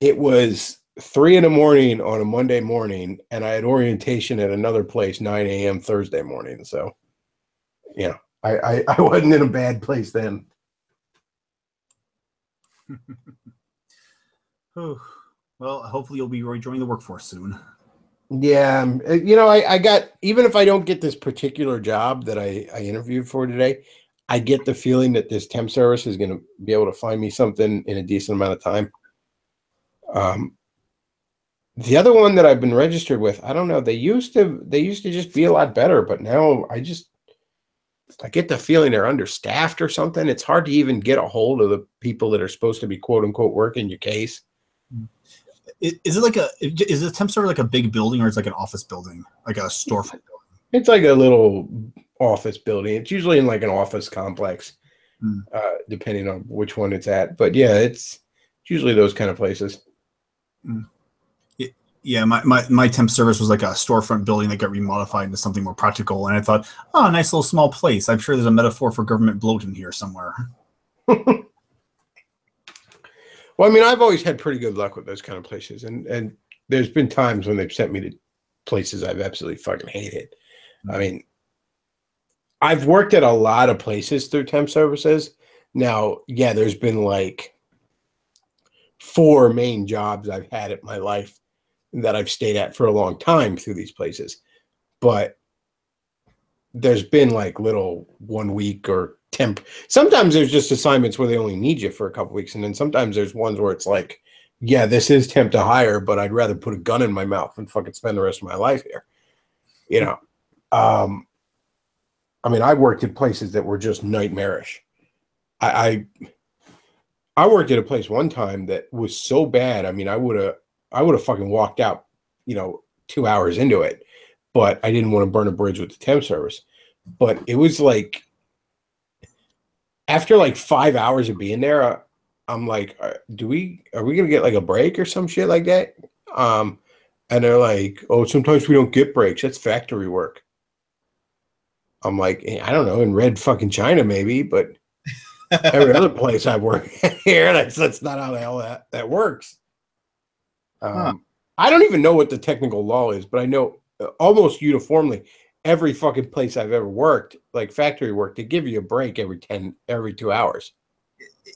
Speaker 1: it was 3 in the morning on a Monday morning, and I had orientation at another place 9 a.m. Thursday morning. So, I wasn't in a bad place then.
Speaker 2: Well, hopefully you'll be rejoining the workforce soon.
Speaker 1: Yeah, I got, even if I don't get this particular job that I interviewed for today, I get the feeling that this temp service is going to be able to find me something in a decent amount of time. The other one that I've been registered with, I don't know. They used to just be a lot better, but now I get the feeling they're understaffed or something. It's hard to even get a hold of the people that are supposed to be quote unquote working your case.
Speaker 2: Is the temp server like a big building or it's like an office building, like a storefront building?
Speaker 1: It's like a little office building. It's usually in like an office complex, depending on which one it's at. But yeah, it's usually those kind of places.
Speaker 2: Yeah, my temp service was like a storefront building that got remodified into something more practical. And I thought, oh, a nice little small place. I'm sure there's a metaphor for government bloat in here somewhere.
Speaker 1: Well, I mean, I've always had pretty good luck with those kind of places. And there's been times when they've sent me to places I've absolutely fucking hated. I mean, I've worked at a lot of places through temp services. Now, yeah, there's been like 4 main jobs I've had in my life that I've stayed at for a long time through these places. But there's been like little 1 week or temp. Sometimes there's just assignments where they only need you for a couple weeks. And then sometimes there's ones where it's like, yeah, this is temp to hire, but I'd rather put a gun in my mouth and fucking spend the rest of my life here. I mean, I worked at places that were just nightmarish. I worked at a place one time that was so bad. I mean, I would have fucking walked out, 2 hours into it, but I didn't want to burn a bridge with the temp service. But it was like after like 5 hours of being there, I'm like, are we gonna get like a break or some shit like that? And they're like, oh, sometimes we don't get breaks. That's factory work. I'm like, I don't know, in red fucking China maybe, but every other place I've worked here, that's not how the hell that works. I don't even know what the technical law is, but I know almost uniformly every fucking place I've ever worked, like factory work, they give you a break every 2 hours.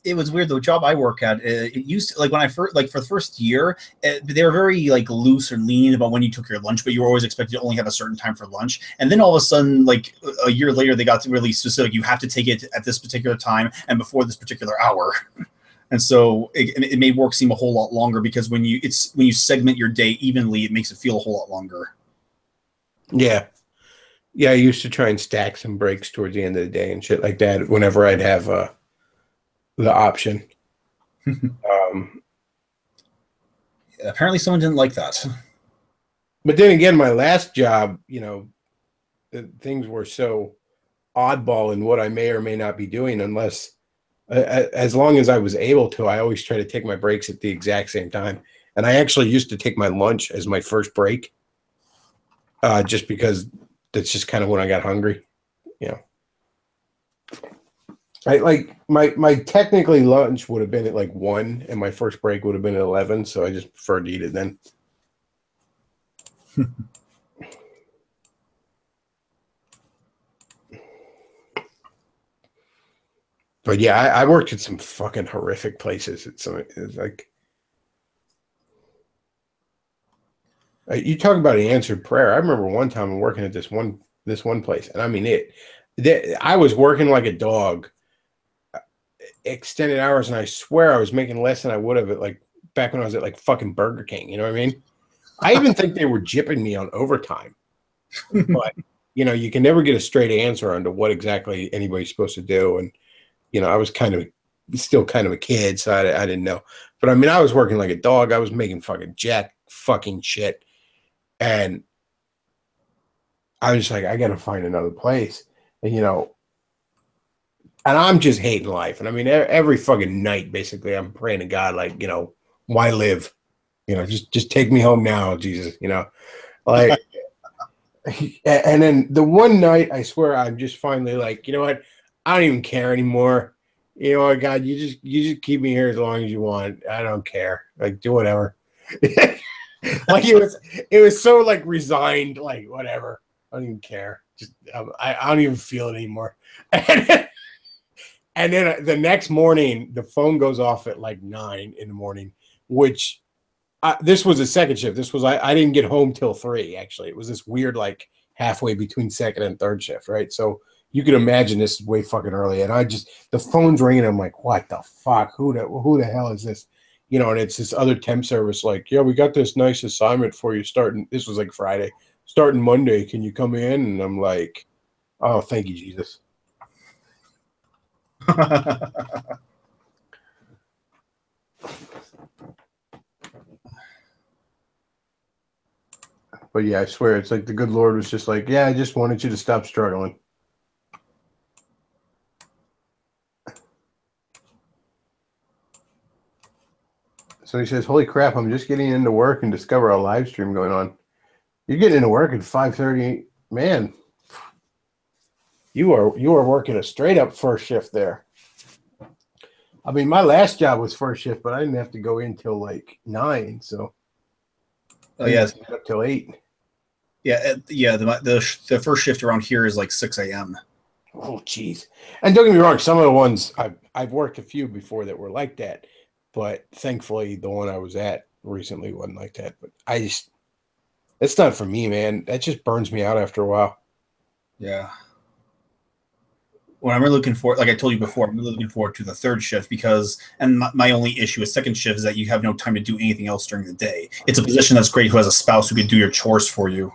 Speaker 2: It was weird. The job I work at, it used to, like when I first, like for the first year, they were very like loose or lenient about when you took your lunch, but you were always expected to only have a certain time for lunch. And then all of a sudden, like a year later, they got to really specific. You have to take it at this particular time and before this particular hour. And so it made work seem a whole lot longer because when you segment your day evenly, it makes it feel a whole lot longer.
Speaker 1: Yeah. Yeah, I used to try and stack some breaks towards the end of the day and shit like that whenever I'd have the option.
Speaker 2: Apparently someone didn't like that.
Speaker 1: But then again, my last job, things were so oddball in what I may or may not be doing, unless as long as I was able to, I always try to take my breaks at the exact same time. And I actually used to take my lunch as my first break, just because that's just kind of when I got hungry. I like my technically lunch would have been at like 1 and my first break would have been at 11. So I just preferred to eat it then. But yeah, I worked at some fucking horrific places. It's like you talk about an answered prayer. I remember one time working at this one place, and I mean I was working like a dog, extended hours, and I swear I was making less than I would have at like back when I was at like fucking Burger King. You know what I mean? I even think they were jipping me on overtime, but you know, you can never get a straight answer onto what exactly anybody's supposed to do, and you know, I was still kind of a kid, so I didn't know. But I mean, I was working like a dog. I was making fucking jack fucking shit. And I was like, I got to find another place. And, you know, and I'm just hating life. And I mean, every fucking night, basically, I'm praying to God, like, you know, why live? You know, just take me home now, Jesus, you know, like, and then the one night, I swear, I'm just finally like, you know what? I don't even care anymore. You know what, God, you just keep me here as long as you want. I don't care. Like, do whatever. Like it was so like resigned, like whatever. I don't even care. Just I don't even feel it anymore. And then the next morning, the phone goes off at like 9 in the morning, which this was a second shift. This was I didn't get home till 3. Actually, it was this weird like halfway between second and third shift, right? So you can imagine this is way fucking early, and the phone's ringing. I'm like, what the fuck? Who the hell is this? You know, and it's this other temp service like, yeah, we got this nice assignment for you starting. This was like Friday, starting Monday. Can you come in? And I'm like, oh, thank you, Jesus. But yeah, I swear, it's like the good Lord was just like, yeah, I just wanted you to stop struggling. So he says, holy crap, I'm just getting into work and discover a live stream going on. You're getting into work at 5:30. Man, you are working a straight up first shift there. I mean, my last job was first shift, but I didn't have to go in till like 9. So
Speaker 2: oh yeah,
Speaker 1: up till 8.
Speaker 2: Yeah, the first shift around here is like 6 a.m.
Speaker 1: Oh, geez. And don't get me wrong, some of the ones I've worked a few before that were like that, but thankfully the one I was at recently wasn't like that. But it's not for me, man. That just burns me out after a while.
Speaker 2: Yeah. What I'm really looking for, like I told you before, I'm really looking forward to the third shift because, and my only issue with second shift is that you have no time to do anything else during the day. It's a position that's great who has a spouse who can do your chores for you.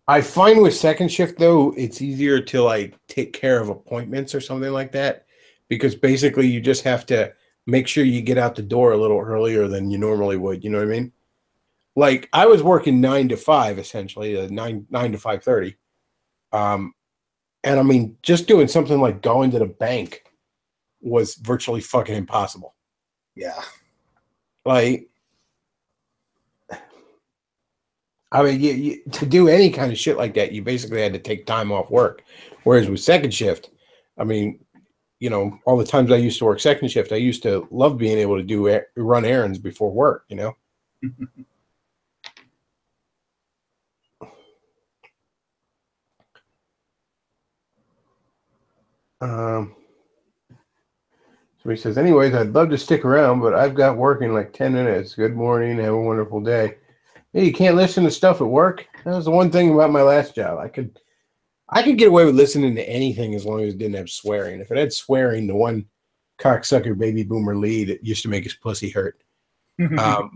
Speaker 1: I find with second shift, though, it's easier to like take care of appointments or something like that because basically you just have to make sure you get out the door a little earlier than you normally would. You know what I mean? Like I was working 9 to 5, essentially, 9 to 5:30. And I mean, just doing something like going to the bank was virtually fucking impossible.
Speaker 2: Yeah.
Speaker 1: Like, I mean, to do any kind of shit like that, you basically had to take time off work. Whereas with second shift, I mean, you know, all the times I used to work second shift, I used to love being able to run errands before work, you know? Somebody says, anyways, I'd love to stick around, but I've got work in like 10 minutes. Good morning. Have a wonderful day. Hey, you can't listen to stuff at work. That was the one thing about my last job. I could get away with listening to anything as long as it didn't have swearing. If it had swearing, the one cocksucker baby boomer lead, it used to make his pussy hurt.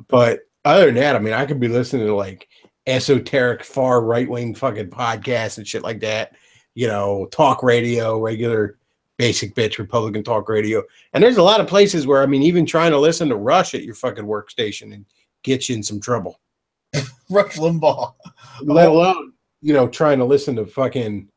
Speaker 1: But other than that, I mean, I could be listening to like esoteric far right-wing fucking podcasts and shit like that. You know, talk radio, regular basic bitch Republican talk radio. And there's a lot of places where, I mean, even trying to listen to Rush at your fucking workstation and get you in some trouble.
Speaker 2: Rush Limbaugh.
Speaker 1: Let alone, you know, trying to listen to fucking,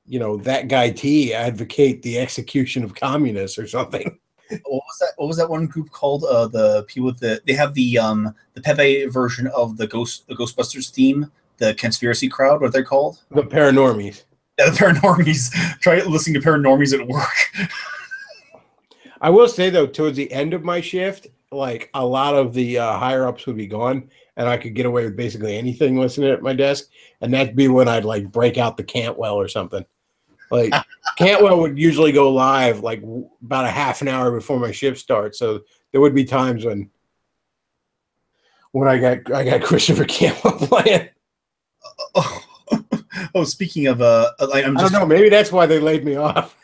Speaker 1: you know, that guy T advocate the execution of communists or something.
Speaker 2: What was that one group called? The people with they have the Pepe version of the Ghostbusters theme, the conspiracy crowd, what they're called?
Speaker 1: The Paranormies.
Speaker 2: Yeah, the Paranormies. Try listening to Paranormies at work.
Speaker 1: I will say though, towards the end of my shift, like a lot of the higher ups would be gone, and I could get away with basically anything listening at my desk, and that'd be when I'd like break out the Cantwell or something. Like Cantwell would usually go live like about a half an hour before my shift starts, so there would be times when I got Christopher Cantwell playing.
Speaker 2: Oh, speaking of, I'm
Speaker 1: I
Speaker 2: just
Speaker 1: don't know. Maybe that's why they laid me off.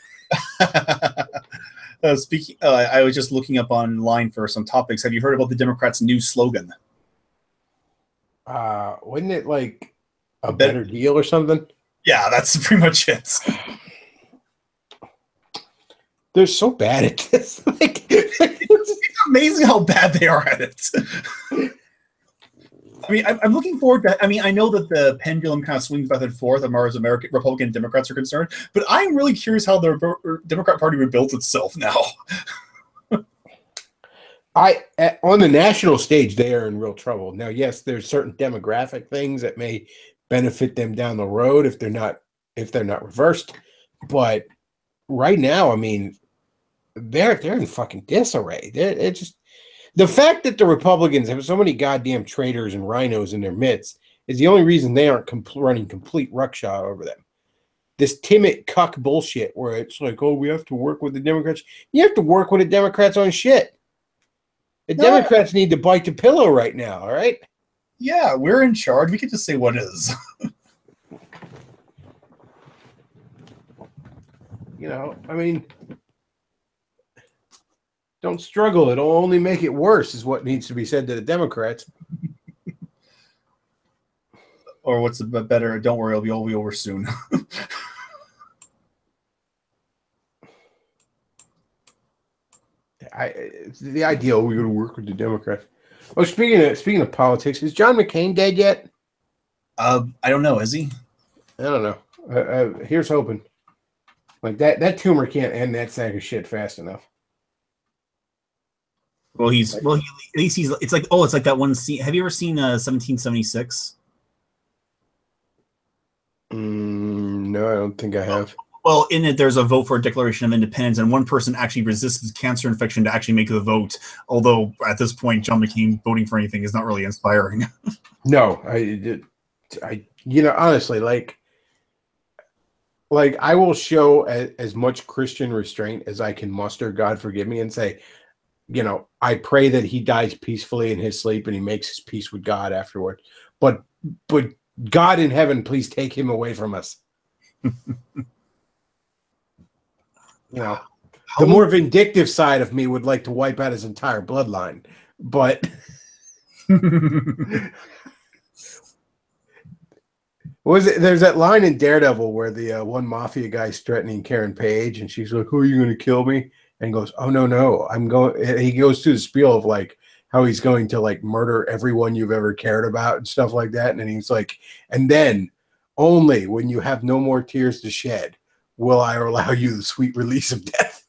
Speaker 2: speaking. I was just looking up online for some topics. Have you heard about the Democrats' new slogan?
Speaker 1: Wasn't it like a
Speaker 2: A better,
Speaker 1: better deal or something?
Speaker 2: yeah, that's pretty much it.
Speaker 1: They're so bad at this. Like,
Speaker 2: It's amazing how bad they are at it. I mean, I'm looking forward to. I mean, I know that the pendulum kind of swings back and forth as far as American Republican and Democrats are concerned, but I'm really curious how the Democrat Party rebuilds itself now.
Speaker 1: On the national stage, they are in real trouble. Now, yes, there's certain demographic things that may benefit them down the road if they're not reversed. But right now, I mean, they're in fucking disarray. It's just the fact that the Republicans have so many goddamn traitors and rhinos in their midst is the only reason they aren't running complete ruckshot over them. This timid cuck bullshit where it's like, oh, we have to work with the Democrats. You have to work with the Democrats on shit. The Democrats need to bite the pillow right now, all right?
Speaker 2: Yeah, we're in charge. We can just say what is.
Speaker 1: You know, I mean, don't struggle. It'll only make it worse, is what needs to be said to the Democrats.
Speaker 2: Or what's the better? Don't worry, it'll be over soon.
Speaker 1: The ideal we're going to work with the Democrats. Oh, speaking of politics, is John McCain dead yet?
Speaker 2: I don't know. Is he?
Speaker 1: I don't know. Here's hoping. Like that tumor can't end that sack of shit fast enough.
Speaker 2: Well, at least he's. It's like that one scene. Have you ever seen 1776?
Speaker 1: No, I don't think I have.
Speaker 2: Well, in it, there's a vote for a Declaration of Independence, and one person actually resists his cancer infection to actually make the vote. Although at this point, John McCain voting for anything is not really inspiring.
Speaker 1: No, honestly, like I will show as much Christian restraint as I can muster. God forgive me, and say, I pray that he dies peacefully in his sleep and he makes his peace with God afterward. But God in heaven, please take him away from us. The more vindictive side of me would like to wipe out his entire bloodline, but there's that line in Daredevil where the one mafia guy's threatening Karen Page, and she's like, "Who are you going to kill me?" And he goes, "Oh no, I'm going." He goes through the spiel of like how he's going to like murder everyone you've ever cared about and stuff like that, and then he's like, "And then only when you have no more tears to shed will I allow you the sweet release of death."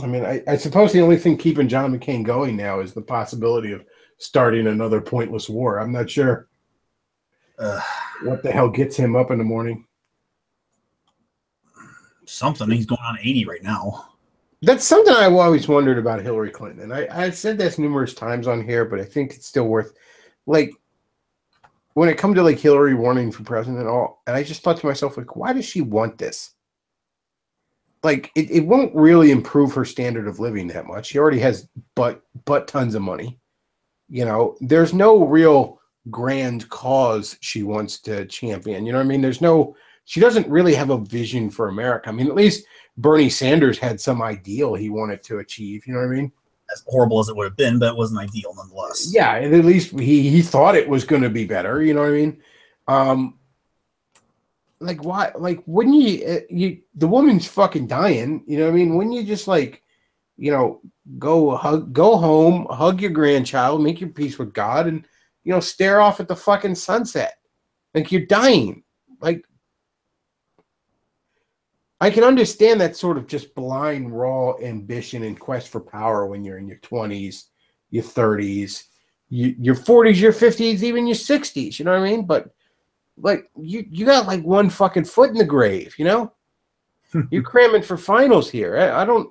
Speaker 1: I mean, I suppose the only thing keeping John McCain going now is the possibility of starting another pointless war. I'm not sure what the hell gets him up in the morning.
Speaker 2: Something. He's going on 80 right now.
Speaker 1: That's something I've always wondered about Hillary Clinton. And I've said this numerous times on here, but I think it's still worth, like, when it comes to like Hillary running for president and all, and I just thought to myself, like, why does she want this? Like, it won't really improve her standard of living that much. She already has but tons of money. There's no real grand cause she wants to champion. You know what I mean? She doesn't really have a vision for America. I mean, at least Bernie Sanders had some ideal he wanted to achieve. You know what I mean?
Speaker 2: As horrible as it would have been, but it wasn't ideal nonetheless.
Speaker 1: Yeah, at least he thought it was going to be better. You know what I mean? Like why? Like wouldn't you? The woman's fucking dying. You know what I mean? Wouldn't you just like, go home, hug your grandchild, make your peace with God, and stare off at the fucking sunset? Like you're dying. Like I can understand that sort of just blind, raw ambition and quest for power when you're in your 20s, your 30s, your 40s, your 50s, even your 60s. You know what I mean? But like you got like one fucking foot in the grave. You know, you're cramming for finals here. I don't.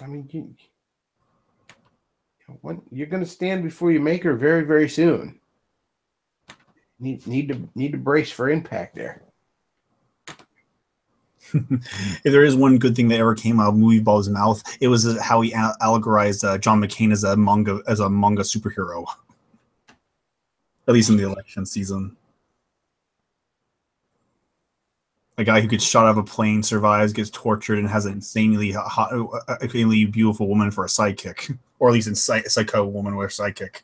Speaker 1: I mean, you're going to stand before your maker very, very soon. Need to brace for impact there.
Speaker 2: If there is one good thing that ever came out of Movieball's mouth, it was how he allegorized John McCain as a manga superhero. At least in the election season. A guy who gets shot out of a plane, survives, gets tortured, and has an insanely hot, insanely beautiful woman for a sidekick, or at least a psycho woman with a sidekick.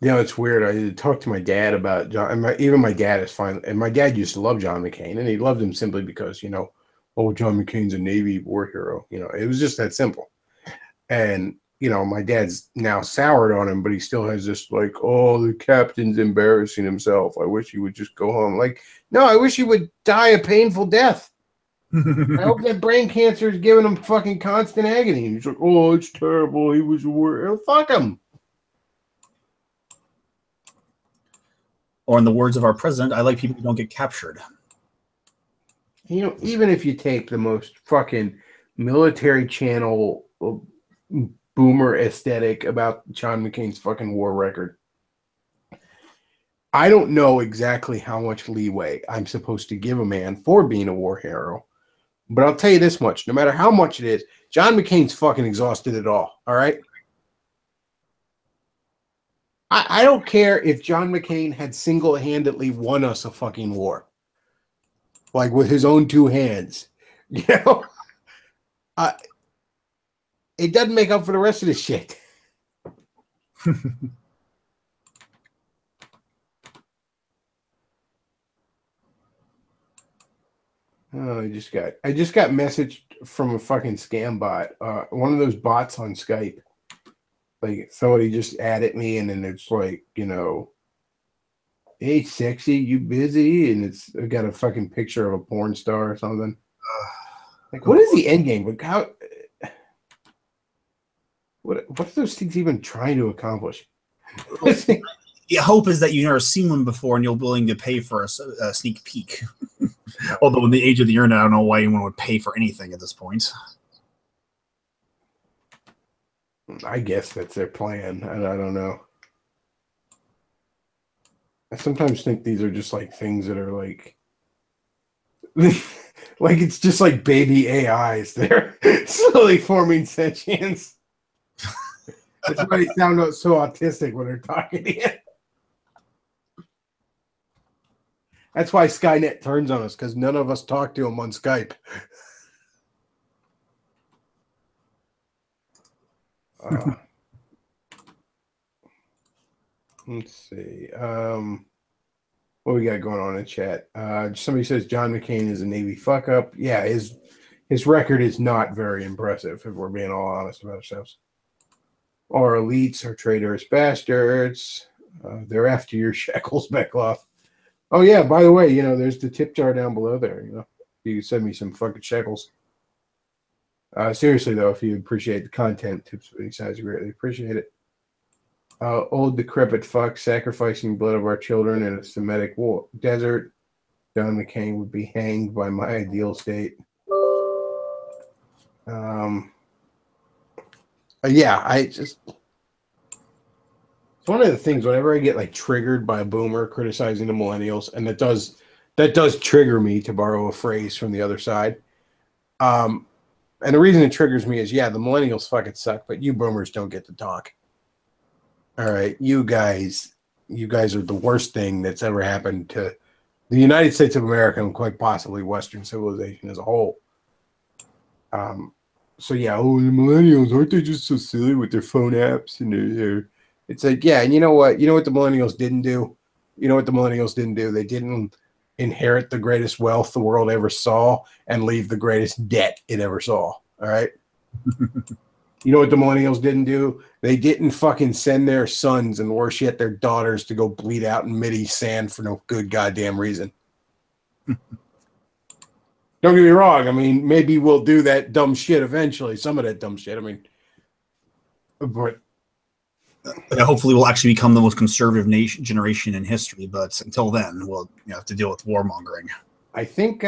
Speaker 1: You know, it's weird. I talked to my dad about John, and even my dad is fine. And my dad used to love John McCain, and he loved him simply because, you know, oh, John McCain's a Navy war hero. You know, it was just that simple. And, you know, my dad's now soured on him, but he still has this like, oh, the captain's embarrassing himself. I wish he would just go home. Like, no, I wish he would die a painful death. I hope that brain cancer is giving him fucking constant agony. He's like, oh, it's terrible. He was a war hero. Fuck him.
Speaker 2: Or in the words of our president, I like people who don't get captured.
Speaker 1: You know, even if you take the most fucking military channel boomer aesthetic about John McCain's fucking war record, I don't know exactly how much leeway I'm supposed to give a man for being a war hero. But I'll tell you this much, no matter how much it is, John McCain's fucking exhausted it all right? I don't care if John McCain had single-handedly won us a fucking war. Like with his own two hands. You know? It doesn't make up for the rest of this shit. Oh, I just got messaged from a fucking scam bot. One of those bots on Skype. Like somebody just added me, and then it's like, you know, hey, sexy, you busy? And it's got a fucking picture of a porn star or something. Like, what is the end game? But how? What are those things even trying to accomplish?
Speaker 2: The hope is that you've never seen one before, and you're willing to pay for a sneak peek. Although in the age of the internet, I don't know why anyone would pay for anything at this point.
Speaker 1: I guess that's their plan. I don't know. I sometimes think these are just like things that are like, like it's just like baby AIs. They're slowly forming sentience. That's why they sound so autistic when they're talking to you. That's why Skynet turns on us, because none of us talk to them on Skype. Let's see. What we got going on in chat? Somebody says John McCain is a Navy fuck up. Yeah, his record is not very impressive, if we're being all honest about ourselves. Our elites are traitorous bastards. They're after your shekels, Bechtloff. Oh yeah, by the way, you know, there's the tip jar down below there. You know, you can send me some fucking shekels. Seriously though, if you appreciate the content, tips of any size, I greatly appreciate it. Old decrepit fuck sacrificing blood of our children in a Semitic war desert. John McCain would be hanged by my ideal state. Yeah, it's one of the things whenever I get like triggered by a boomer criticizing the millennials, and that does trigger me, to borrow a phrase from the other side. And the reason it triggers me is, yeah, the millennials fucking suck, but you boomers don't get to talk. All right, you guys are the worst thing that's ever happened to the United States of America and quite possibly Western civilization as a whole. So yeah, the millennials, aren't they just so silly with their phone apps and their it's like, yeah, and you know what? You know what the millennials didn't do? You know what the millennials didn't do? They didn't inherit the greatest wealth the world ever saw and leave the greatest debt it ever saw. All right. You know what the millennials didn't do? They didn't fucking send their sons and worse yet their daughters to go bleed out in Mideast sand for no good goddamn reason. Don't get me wrong. I mean, maybe we'll do that dumb shit eventually. Some of that dumb shit. I mean, but
Speaker 2: hopefully we'll actually become the most conservative generation in history. But until then, we'll have to deal with warmongering.
Speaker 1: I think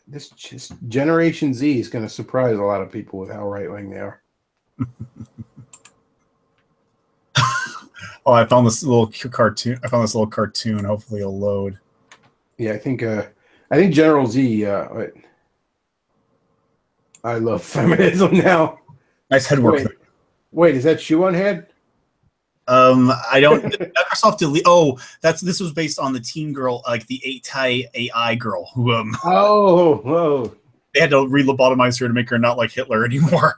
Speaker 1: this just Generation Z is going to surprise a lot of people with how right wing they are.
Speaker 2: Oh, I found this little cartoon. Hopefully it'll load.
Speaker 1: Yeah, I think General Z. I love feminism now.
Speaker 2: Nice head work.
Speaker 1: Wait, is that Shoe on Head?
Speaker 2: I don't. Microsoft delete. Oh, this was based on the teen girl, like the AI girl who
Speaker 1: whoa.
Speaker 2: They had to re-lobotomize her to make her not like Hitler anymore.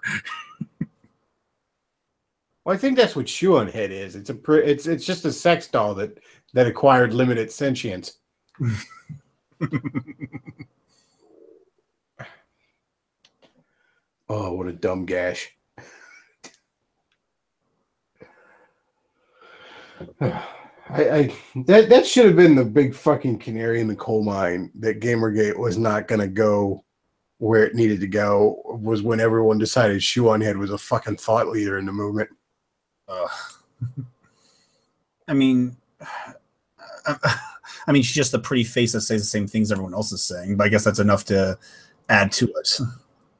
Speaker 1: Well, I think that's what Shoe on Head is. It's just a sex doll that acquired limited sentience. Oh, what a dumb gash. That should have been the big fucking canary in the coal mine that Gamergate was not going to go where it needed to go, was when everyone decided Shoe on Head was a fucking thought leader in the movement.
Speaker 2: I mean, she's just a pretty face that says the same things everyone else is saying, but I guess that's enough to add to it.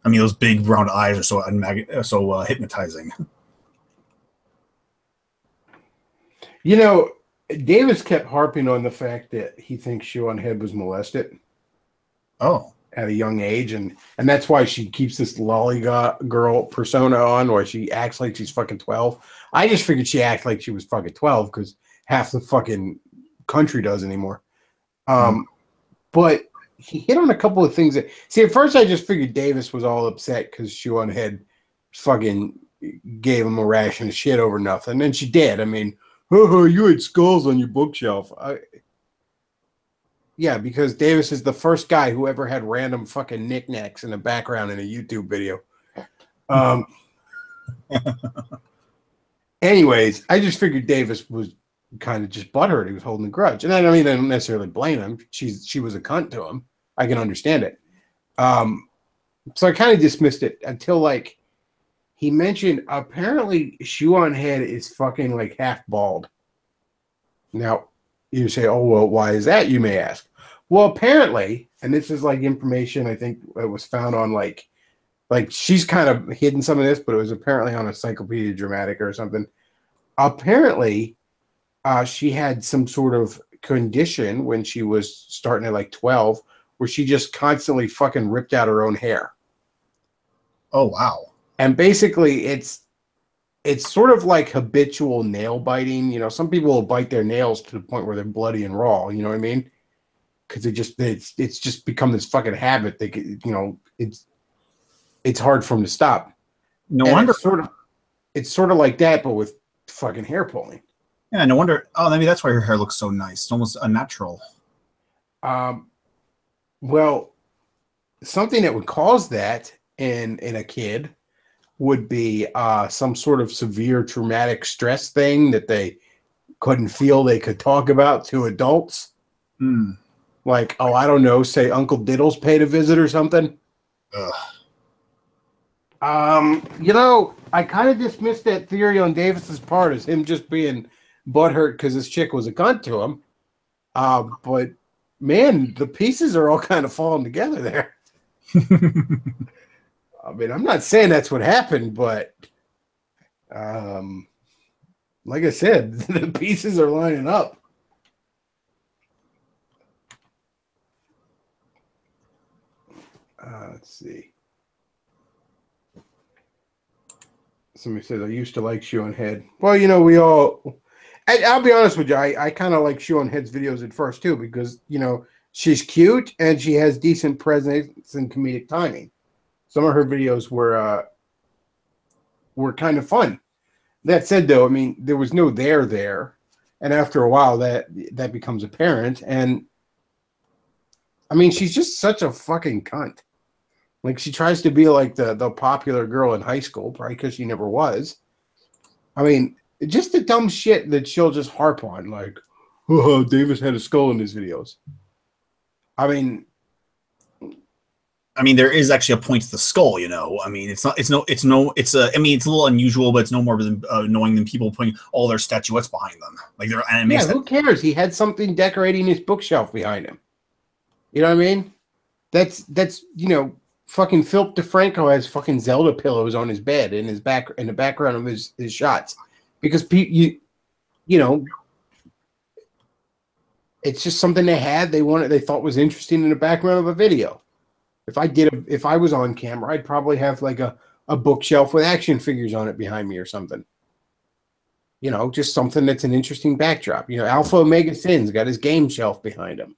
Speaker 2: I mean, those big round eyes are so hypnotizing.
Speaker 1: You know, Davis kept harping on the fact that he thinks Shoe on Head was molested.
Speaker 2: Oh.
Speaker 1: At a young age, and that's why she keeps this lolly girl persona on, where she acts like she's fucking 12. I just figured she acted like she was fucking 12 because half the fucking country does anymore. But he hit on a couple of things that, see, at first I just figured Davis was all upset because Shoe on Head fucking gave him a ration of shit over nothing, and then she did. I mean, you had skulls on your bookshelf. Yeah, because Davis is the first guy who ever had random fucking knickknacks in the background in a YouTube video. Anyways, I just figured Davis was kind of just butthurt. He was holding a grudge. And I don't necessarily blame him. She was a cunt to him. I can understand it. So I kind of dismissed it until, like, he mentioned apparently Shoe on Head is fucking, like, half bald. Now, you say, oh, well, why is that, you may ask. Well, apparently, and this is like information I think it was found on like she's kind of hidden some of this, but it was apparently on Encyclopedia Dramatica or something. Apparently, she had some sort of condition when she was starting at like 12, where she just constantly fucking ripped out her own hair.
Speaker 2: Oh, wow.
Speaker 1: And basically, it's sort of like habitual nail biting. You know, some people will bite their nails to the point where they're bloody and raw. You know what I mean? Because it's just become this fucking habit. They could, you know, it's hard for them to stop.
Speaker 2: No wonder.
Speaker 1: It's sort of like that, but with fucking hair pulling.
Speaker 2: Yeah, no wonder. Oh, maybe that's why her hair looks so nice. It's almost unnatural.
Speaker 1: Well, something that would cause that in a kid would be some sort of severe traumatic stress thing that they couldn't feel they could talk about to adults. Like, oh, I don't know, say Uncle Diddles paid a visit or something. You know, I kind of dismissed that theory on Davis's part as him just being butthurt because his chick was a cunt to him. But man, the pieces are all kind of falling together there. I mean, I'm not saying that's what happened, but like I said, the pieces are lining up. Let's see. Somebody says, I used to like Shoe on Head. Well, you know, I'll be honest with you. I kind of like Shoe on Head's videos at first, too, because, you know, she's cute and she has decent presence and comedic timing. Some of her videos were kind of fun. That said, though, I mean, there was no there. And after a while, that becomes apparent. And, I mean, she's just such a fucking cunt. Like, she tries to be like the popular girl in high school, probably because she never was. I mean, just the dumb shit that she'll just harp on, like, oh, Davis had a skull in his videos. I mean,
Speaker 2: there is actually a point to the skull, you know. I mean, it's a little unusual, but it's no more than annoying than people putting all their statuettes behind them, like their anime.
Speaker 1: yeah, who cares? He had something decorating his bookshelf behind him. You know what I mean? That's fucking Philip DeFranco has fucking Zelda pillows on his bed in the background of his shots, because you know, it's just something they had. They thought was interesting in the background of a video. If I was on camera, I'd probably have like a bookshelf with action figures on it behind me or something. You know, just something that's an interesting backdrop. You know, Alpha Omega Sin's got his game shelf behind him.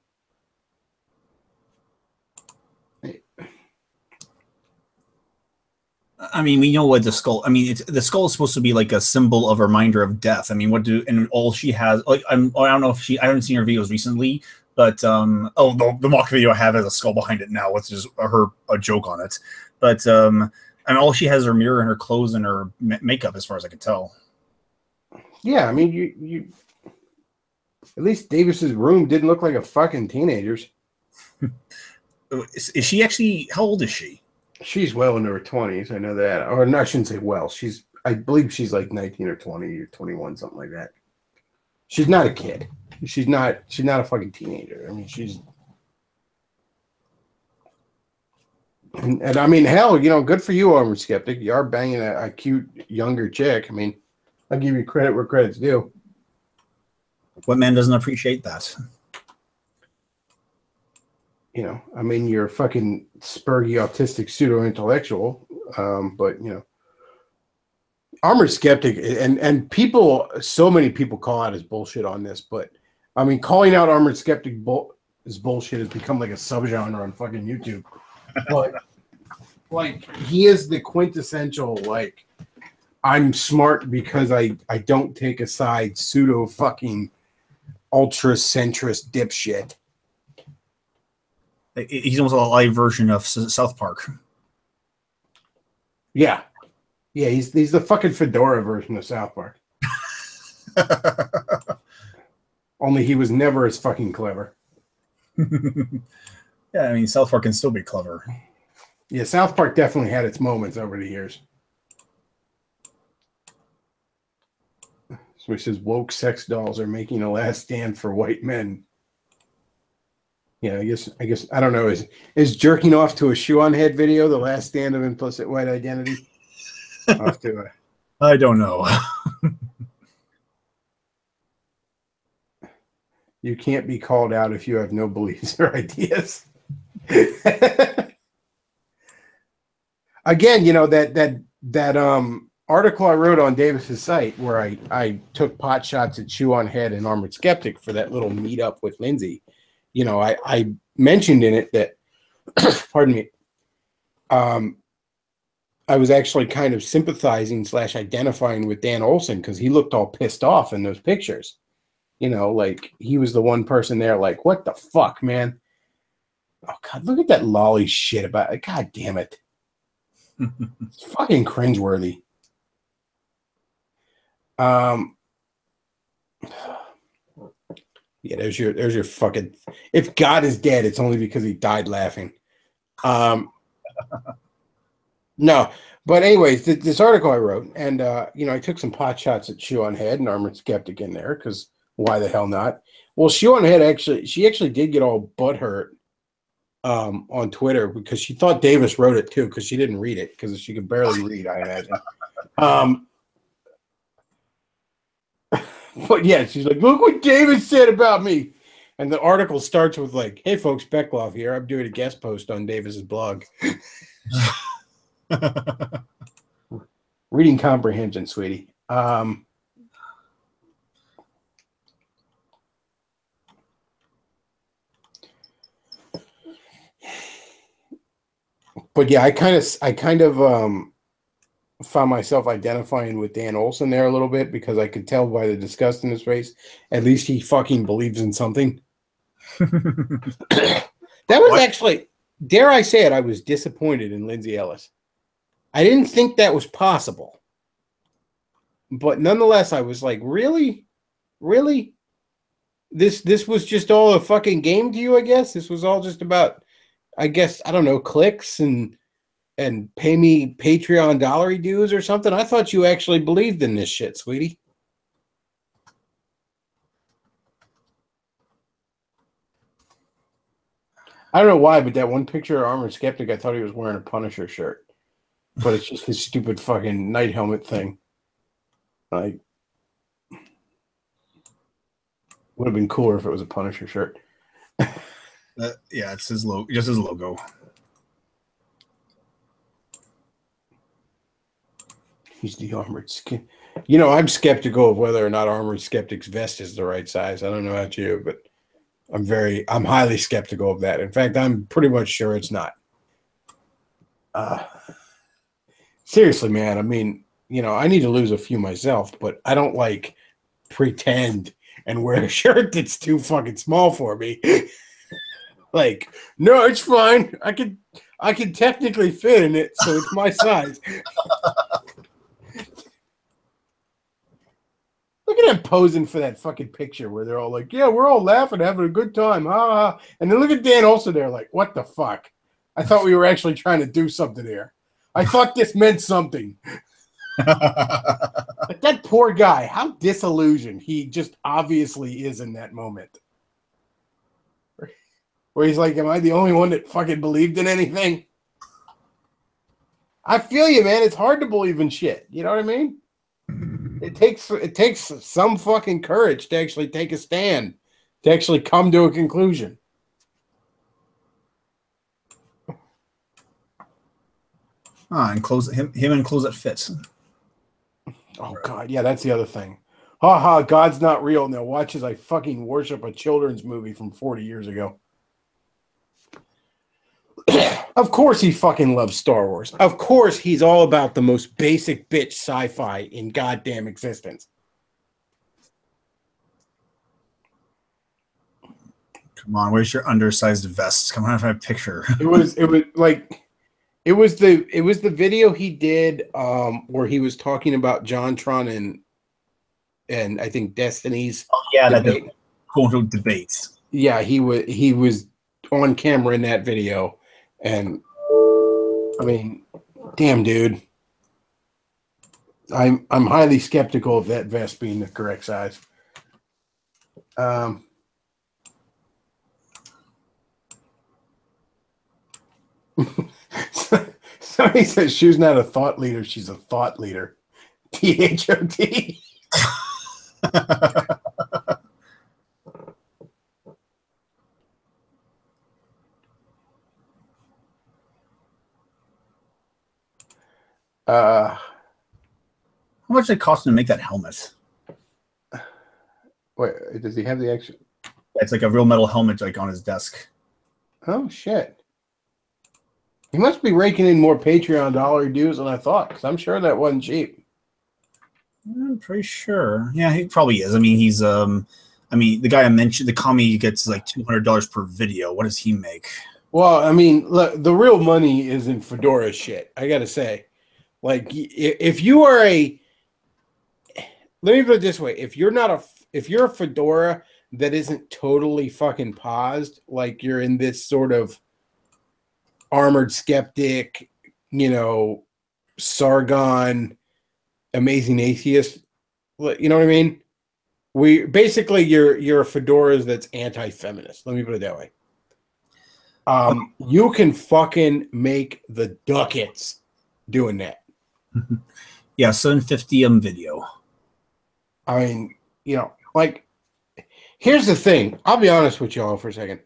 Speaker 2: I mean, we know what the skull. I mean, the skull is supposed to be like a symbol of a reminder of death. I mean, all she has? Like, I don't know if I haven't seen her videos recently, but the mock video I have has a skull behind it now, which is a joke on it. But and all she has is her mirror and her clothes and her makeup, as far as I can tell.
Speaker 1: Yeah, I mean, you at least Davis's room didn't look like a fucking teenager's.
Speaker 2: Is she actually? How old is she?
Speaker 1: She's well into her 20s. I know that. Or no, I shouldn't say well. I believe she's like 19 or 20 or 21, something like that. She's not a kid. She's not a fucking teenager. I mean, and I mean, hell, you know, good for you, Armored Skeptic. You are banging a cute younger chick. I mean, I'll give you credit where credit's due.
Speaker 2: What man doesn't appreciate that?
Speaker 1: You know, I mean, you're a fucking spurgy, autistic, pseudo-intellectual, but, you know, Armored Skeptic, and people, so many people call out his bullshit on this, but, I mean, calling out Armored Skeptic his bullshit has become like a subgenre on fucking YouTube. But, like, he is the quintessential, like, I'm smart because I don't take a side, pseudo-fucking ultra-centrist dipshit.
Speaker 2: He's almost a live version of South Park.
Speaker 1: Yeah. Yeah, he's the fucking fedora version of South Park. Only he was never as fucking clever.
Speaker 2: Yeah, I mean, South Park can still be clever.
Speaker 1: Yeah, South Park definitely had its moments over the years. So he says woke sex dolls are making a last stand for white men. Yeah, I guess I don't know. Is jerking off to a shoe on head video the last stand of implicit white identity?
Speaker 2: I don't know.
Speaker 1: You can't be called out if you have no beliefs or ideas. Again, you know, that article I wrote on Davis's site where I took pot shots at Chew on Head and Armored Skeptic for that little meetup with Lindsay. You know, I mentioned in it that, pardon me, I was actually kind of sympathizing / identifying with Dan Olson because he looked all pissed off in those pictures. You know, like he was the one person there like, what the fuck, man? Oh, God, look at that lolly shit about it. God damn it. It's fucking cringeworthy. Yeah, there's your fucking. If God is dead, it's only because he died laughing. No, but anyways, this article I wrote, and you know, I took some pot shots at Shoe on Head and Armored Skeptic in there because why the hell not? Well, Shoe on Head she actually did get all butthurt on Twitter because she thought Davis wrote it too because she didn't read it because she could barely read, I imagine. But yeah, she's like, look what Davis said about me. And the article starts with like, hey folks, Bechtloff here. I'm doing a guest post on Davis's blog. Reading comprehension, sweetie. But yeah, I kind of found myself identifying with Dan Olson there a little bit because I could tell by the disgust in his face. At least he fucking believes in something. That was actually, dare I say it, I was disappointed in Lindsay Ellis. I didn't think that was possible. But nonetheless, I was like, really? Really? this was just all a fucking game to you, I guess. This was all just about, I guess, I don't know, clicks and pay me Patreon dollary dues or something. I thought you actually believed in this shit, sweetie. I don't know why, but that one picture of Armored Skeptic, I thought he was wearing a Punisher shirt. But it's just his stupid fucking night helmet thing. Like, would have been cooler if it was a Punisher shirt.
Speaker 2: Yeah, it's his logo, just his logo.
Speaker 1: He's the Armored Skeptic. You know, I'm skeptical of whether or not Armored Skeptic's vest is the right size. I don't know about you, but I'm highly skeptical of that. In fact, I'm pretty much sure it's not. Seriously, man. I mean, you know, I need to lose a few myself, but I don't like pretend and wear a shirt that's too fucking small for me. Like, no, it's fine. I can technically fit in it, so it's my size. Look at them posing for that fucking picture where they're all like, yeah, we're all laughing, having a good time. Ha ha. And then look at Dan also there, like, what the fuck? I thought we were actually trying to do something here. I thought this meant something. But that poor guy, how disillusioned he just obviously is in that moment. Where he's like, am I the only one that fucking believed in anything? I feel you, man. It's hard to believe in shit. You know what I mean? It takes some fucking courage to actually take a stand, to actually come to a conclusion.
Speaker 2: And him and Close It Fits.
Speaker 1: Oh God, yeah, that's the other thing. Ha ha, God's not real. Now watch as I fucking worship a children's movie from 40 years ago. Of course he fucking loves Star Wars. Of course he's all about the most basic bitch sci-fi in goddamn existence.
Speaker 2: Come on, where's your undersized vest? Come on, have a picture.
Speaker 1: It was the video he did where he was talking about JonTron and I think Destiny's
Speaker 2: debate. That quote debates.
Speaker 1: Yeah, he was on camera in that video. And I mean, damn, dude, I'm highly skeptical of that vest being the correct size. Somebody says she's not a thought leader; she's a thought leader. THOT.
Speaker 2: How much did it cost him to make that helmet?
Speaker 1: Wait, does he have the extra?
Speaker 2: It's like a real metal helmet, like on his desk.
Speaker 1: Oh shit! He must be raking in more Patreon dollar dues than I thought, because I'm sure that wasn't cheap.
Speaker 2: I'm pretty sure. Yeah, he probably is. I mean, he's I mean, the guy I mentioned, the commie gets like $200 per video. What does he make?
Speaker 1: Well, I mean, look, the real money is in Fedora shit. I gotta say. Like, if you are let me put it this way: if you're a Fedora that isn't totally fucking paused, like you're in this sort of Armored Skeptic, you know, Sargon, Amazing Atheist, you know what I mean? You're a Fedora that's anti-feminist. Let me put it that way. You can fucking make the ducats doing that.
Speaker 2: Yeah, 750 video.
Speaker 1: I mean, you know, like, here's the thing. I'll be honest with y'all for a second.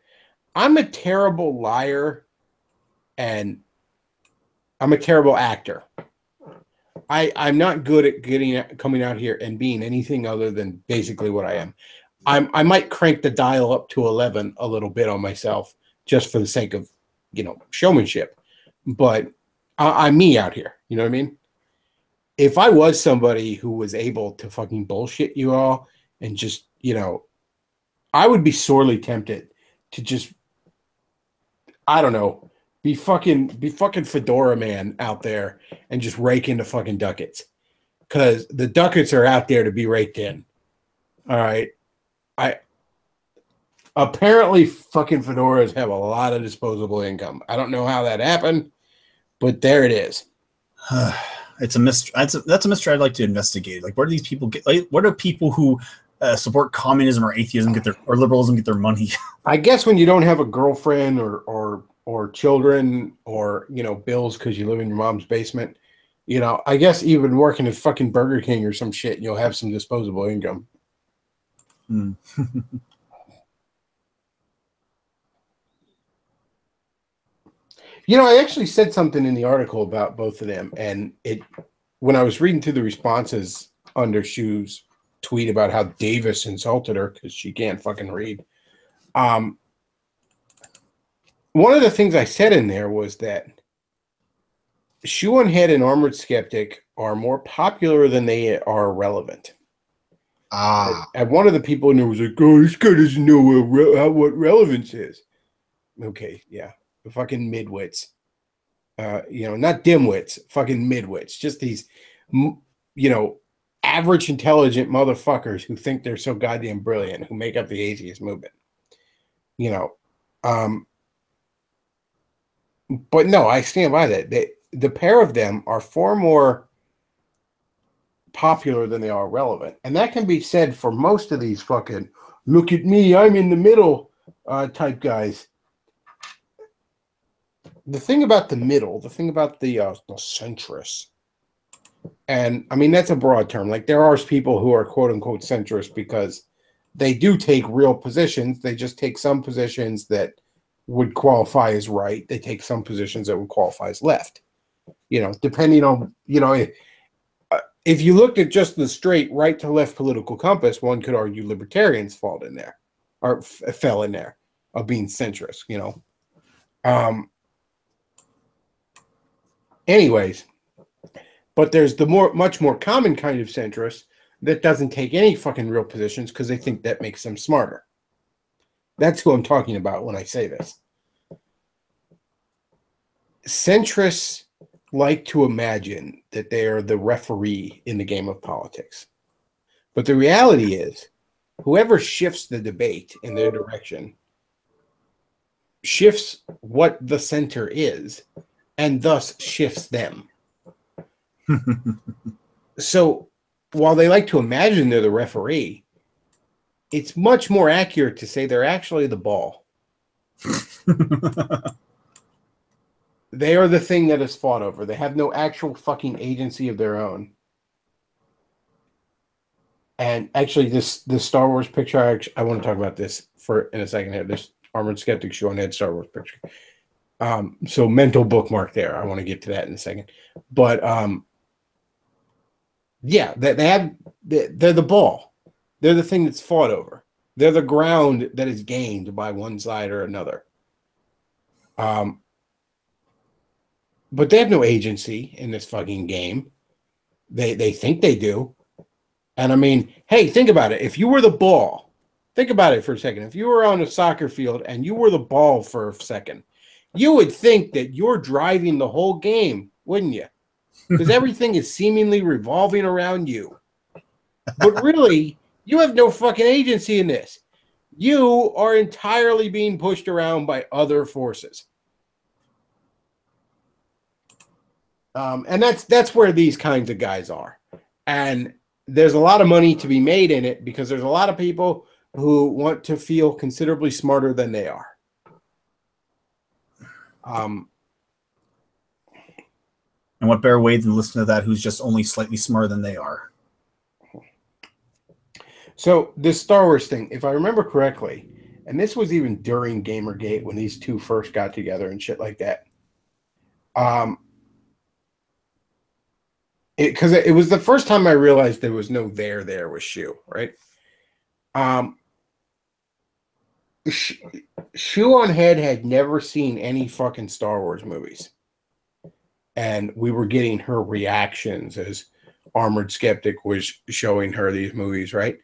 Speaker 1: I'm a terrible liar and I'm a terrible actor. I'm not good at coming out here and being anything other than basically what I am. I might crank the dial up to 11 a little bit on myself just for the sake of, you know, showmanship. But I'm me out here. You know what I mean? If I was somebody who was able to fucking bullshit you all and just, you know, I would be sorely tempted to just, I don't know, be fucking Fedora man out there and just rake into fucking ducats. Because the ducats are out there to be raked in. All right. Apparently, fucking fedoras have a lot of disposable income. I don't know how that happened, but there it is.
Speaker 2: It's a mystery. That's a mystery I'd like to investigate. Like, where do these people get? Like, where do people who support communism or atheism get their or liberalism get their money?
Speaker 1: I guess when you don't have a girlfriend or children or bills because you live in your mom's basement, I guess even working at fucking Burger King or some shit, you'll have some disposable income. I actually said something in the article about both of them, and when I was reading through the responses under Shu's tweet about how Davis insulted her because she can't fucking read. One of the things I said in there was that Shoe on Head and Armored Skeptic are more popular than they are relevant. And one of the people in there was like, "Oh, this guy doesn't know what relevance is." Okay, yeah, the fucking midwits. Not dimwits, fucking midwits. Just these, average intelligent motherfuckers who think they're so goddamn brilliant, who make up the atheist movement. But no, I stand by that. The pair of them are far more popular than they are relevant. And that can be said for most of these fucking, look at me, I'm in the middle type guys. The thing about the middle, the thing about the centrists, and I mean, that's a broad term. Like, there are people who are quote unquote centrist because they do take real positions. They just take some positions that would qualify as right. They take some positions that would qualify as left. Depending on, if you looked at just the straight right to left political compass, one could argue libertarians fall in there or fell in there of being centrist, anyways, but there's the much more common kind of centrist that doesn't take any fucking real positions because they think that makes them smarter. That's who I'm talking about when I say this. Centrists like to imagine that they are the referee in the game of politics. But the reality is, whoever shifts the debate in their direction shifts what the center is, and thus shifts them. So while they like to imagine they're the referee, it's much more accurate to say they're actually the ball. They are the thing that is fought over. They have no actual fucking agency of their own. And actually, this Star Wars picture, I want to talk about this in a second here. This Armored Skeptic Show on Head Star Wars picture. So mental bookmark there. I want to get to that in a second. But yeah, they're the ball. They're the thing that's fought over. They're the ground that is gained by one side or another. But they have no agency in this fucking game. They think they do. And I mean, hey, think about it. If you were the ball, think about it for a second. If you were on a soccer field and you were the ball for a second, you would think that you're driving the whole game, wouldn't you? Because everything is seemingly revolving around you. But really, you have no fucking agency in this. You are entirely being pushed around by other forces. And that's where these kinds of guys are. And there's a lot of money to be made in it because there's a lot of people who want to feel considerably smarter than they are.
Speaker 2: And what better way than listen to that who's just only slightly smarter than they are?
Speaker 1: So this Star Wars thing, if I remember correctly, and this was even during Gamergate when these two first got together and shit like that. Because it was the first time I realized there was no there with Shu, right? Shu on Head had never seen any fucking Star Wars movies. And we were getting her reactions as Armored Skeptic was showing her these movies, right?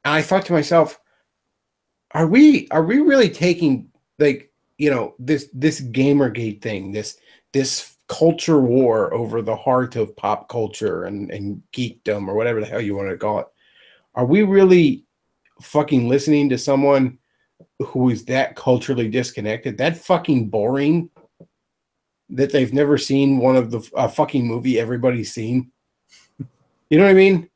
Speaker 1: And I thought to myself, are we really taking, like, this Gamergate thing, this culture war over the heart of pop culture and geekdom or whatever the hell you want to call it? Are we really fucking listening to someone who is that culturally disconnected, that fucking boring, that they've never seen one of the fucking movie everybody's seen. You know what I mean?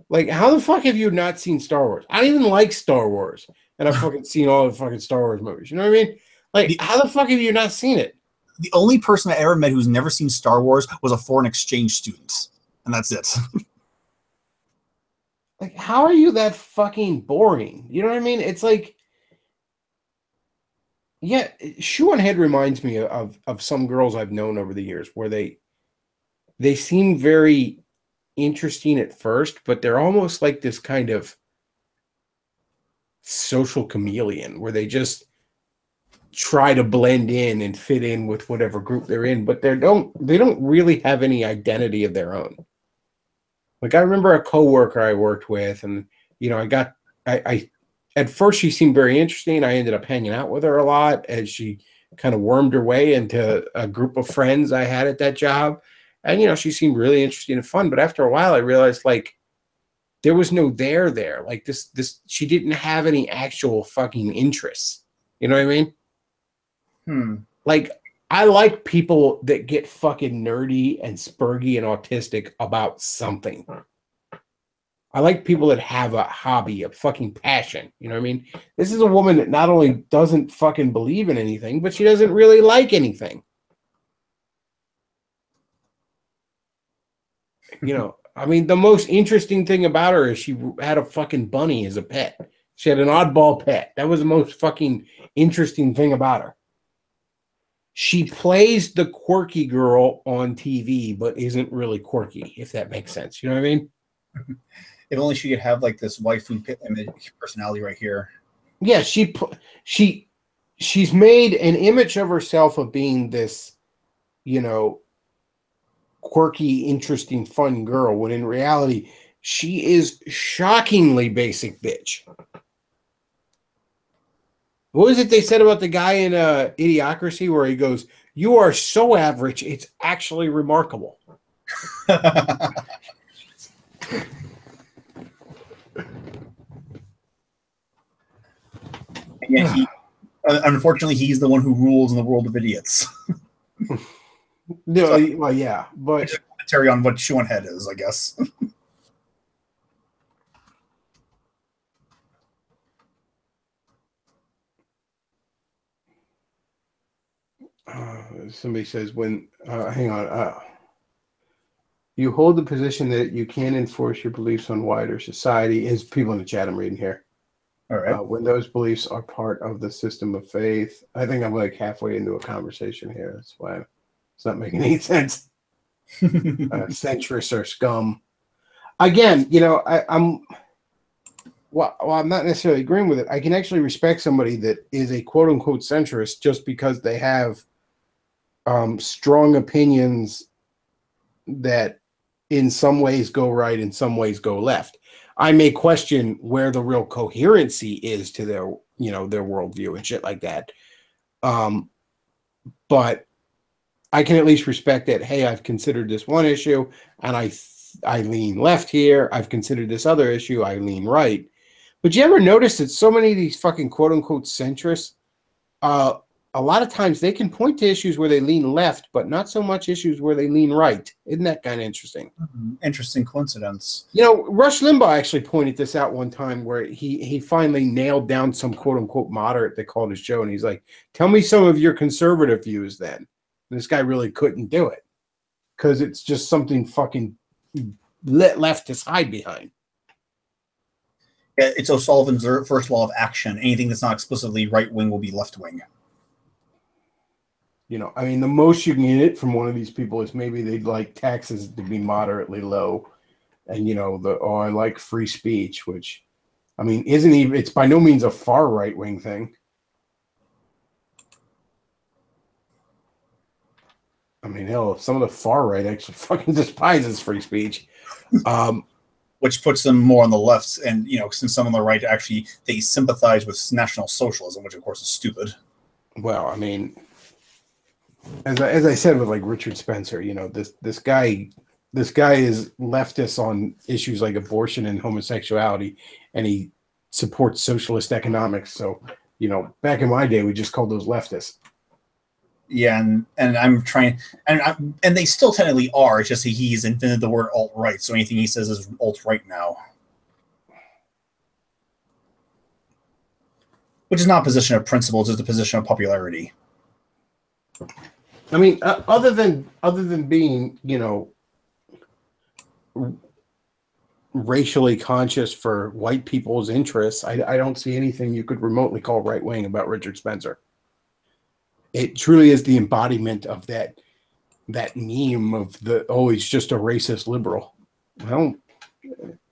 Speaker 1: Like, how the fuck have you not seen Star Wars? I don't even like Star Wars, and I've fucking seen all the fucking Star Wars movies. You know what I mean? Like, how the fuck have you not seen it?
Speaker 2: The only person I ever met who's never seen Star Wars was a foreign exchange student, and that's it.
Speaker 1: Like, how are you that fucking boring? You know what I mean? It's like, yeah, Shoe on Head reminds me of some girls I've known over the years where they seem very interesting at first, but they're almost like this kind of social chameleon where they just try to blend in and fit in with whatever group they're in, but they don't really have any identity of their own. Like, I remember a coworker I worked with, and I at first she seemed very interesting. I ended up hanging out with her a lot as she kind of wormed her way into a group of friends I had at that job. And she seemed really interesting and fun, but after a while I realized, like, there was no there. Like, this she didn't have any actual fucking interests. You know what I mean? Like, I like people that get fucking nerdy and spurgy and autistic about something. I like people that have a hobby, a fucking passion. You know what I mean? This is a woman that not only doesn't fucking believe in anything, but she doesn't really like anything. I mean, the most interesting thing about her is she had a fucking bunny as a pet. She had an oddball pet. That was the most fucking interesting thing about her. She plays the quirky girl on TV, but isn't really quirky, if that makes sense. You know what I mean?
Speaker 2: If only she could have like this waifu image personality right here.
Speaker 1: Yeah, she's made an image of herself of being this, quirky, interesting, fun girl, when in reality, she is shockingly basic bitch. What was it they said about the guy in Idiocracy where he goes, "You are so average, it's actually remarkable."
Speaker 2: Yeah, unfortunately, he's the one who rules in the world of idiots.
Speaker 1: No, so, well, yeah, but
Speaker 2: commentary on what Shoe on Head is, I guess.
Speaker 1: Somebody says hang on, you hold the position that you can enforce your beliefs on wider society. Is people in the chat I'm reading here.
Speaker 2: All right.
Speaker 1: When those beliefs are part of the system of faith. I think I'm like halfway into a conversation here. That's why it's not making any sense. Centrists are scum. Again, I'm not necessarily agreeing with it. I can actually respect somebody that is a quote unquote centrist just because they have strong opinions that in some ways go right, in some ways go left. I may question where the real coherency is to their worldview and shit like that. But I can at least respect that, hey, I've considered this one issue and I lean left here. I've considered this other issue, I lean right. But you ever notice that so many of these fucking quote unquote centrists, a lot of times they can point to issues where they lean left, but not so much issues where they lean right. Isn't that kind of interesting?
Speaker 2: Interesting coincidence.
Speaker 1: Rush Limbaugh actually pointed this out one time where he finally nailed down some quote unquote moderate that called his show, and he's like, "Tell me some of your conservative views then." And this guy really couldn't do it because it's just something fucking left to hide behind.
Speaker 2: It's O'Sullivan's first law of action. Anything that's not explicitly right wing will be left wing.
Speaker 1: I mean, the most you can get from one of these people is maybe they'd like taxes to be moderately low. And, I like free speech, which, I mean, it's by no means a far right wing thing. I mean, hell, some of the far right actually fucking despises free speech.
Speaker 2: Which puts them more on the left. And, since some on the right actually, they sympathize with National Socialism, which of course is stupid.
Speaker 1: Well, I mean, as I said with like Richard Spencer, this guy is leftist on issues like abortion and homosexuality, and he supports socialist economics. So, you know, back in my day, we just called those leftists.
Speaker 2: Yeah, and I'm trying, and they still technically are. It's just he's invented the word alt-right, so anything he says is alt-right now. Which is not a position of principle, it's just a position of popularity.
Speaker 1: I mean, other than being, you know, racially conscious for white people's interests, I don't see anything you could remotely call right wing about Richard Spencer. It truly is the embodiment of that meme of the, oh, he's just a racist liberal. Well,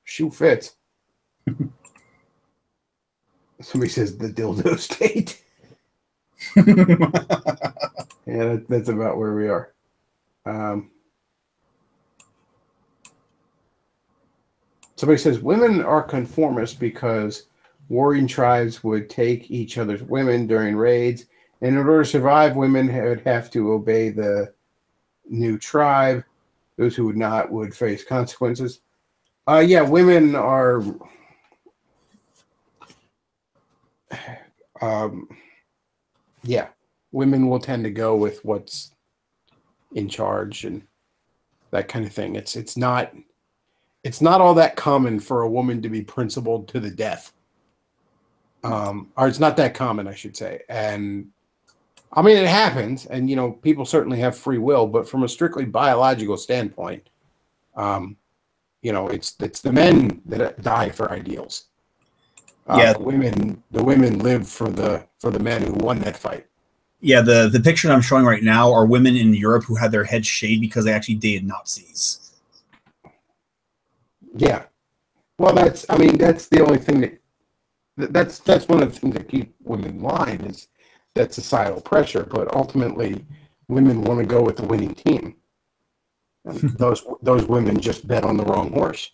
Speaker 1: shoe fits. Somebody says the dildo state. Yeah, that's about where we are. Somebody says women are conformists because warring tribes would take each other's women during raids. And in order to survive, women would have to obey the new tribe. Those who would not would face consequences. Yeah, women are yeah, women will tend to go with what's in charge and that kind of thing. It's not all that common for a woman to be principled to the death. Or it's not that common, I should say. And I mean, it happens, and you know, people certainly have free will, but from a strictly biological standpoint, you know, it's the men that die for ideals.
Speaker 2: Yeah,
Speaker 1: the women live for the men who won that fight.
Speaker 2: Yeah, the picture I'm showing right now are women in Europe who had their heads shaved because they actually dated Nazis.
Speaker 1: Yeah, well, that's the only thing that's one of the things that keep women in line is that societal pressure, but ultimately women want to go with the winning team. And those women just bet on the wrong horse.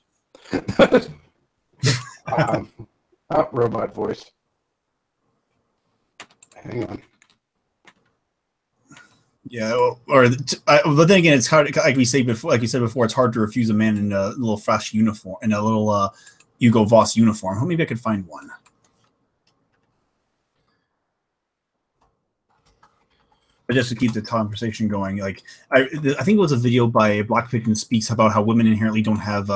Speaker 1: Robot voice. Hang on.
Speaker 2: Yeah, but then again, it's hard. Like you said before, it's hard to refuse a man in a little fresh uniform, in a little Hugo Boss uniform. Oh, maybe I could find one. But just to keep the conversation going, like I think it was a video by Black Pigeon Speaks about how women inherently don't have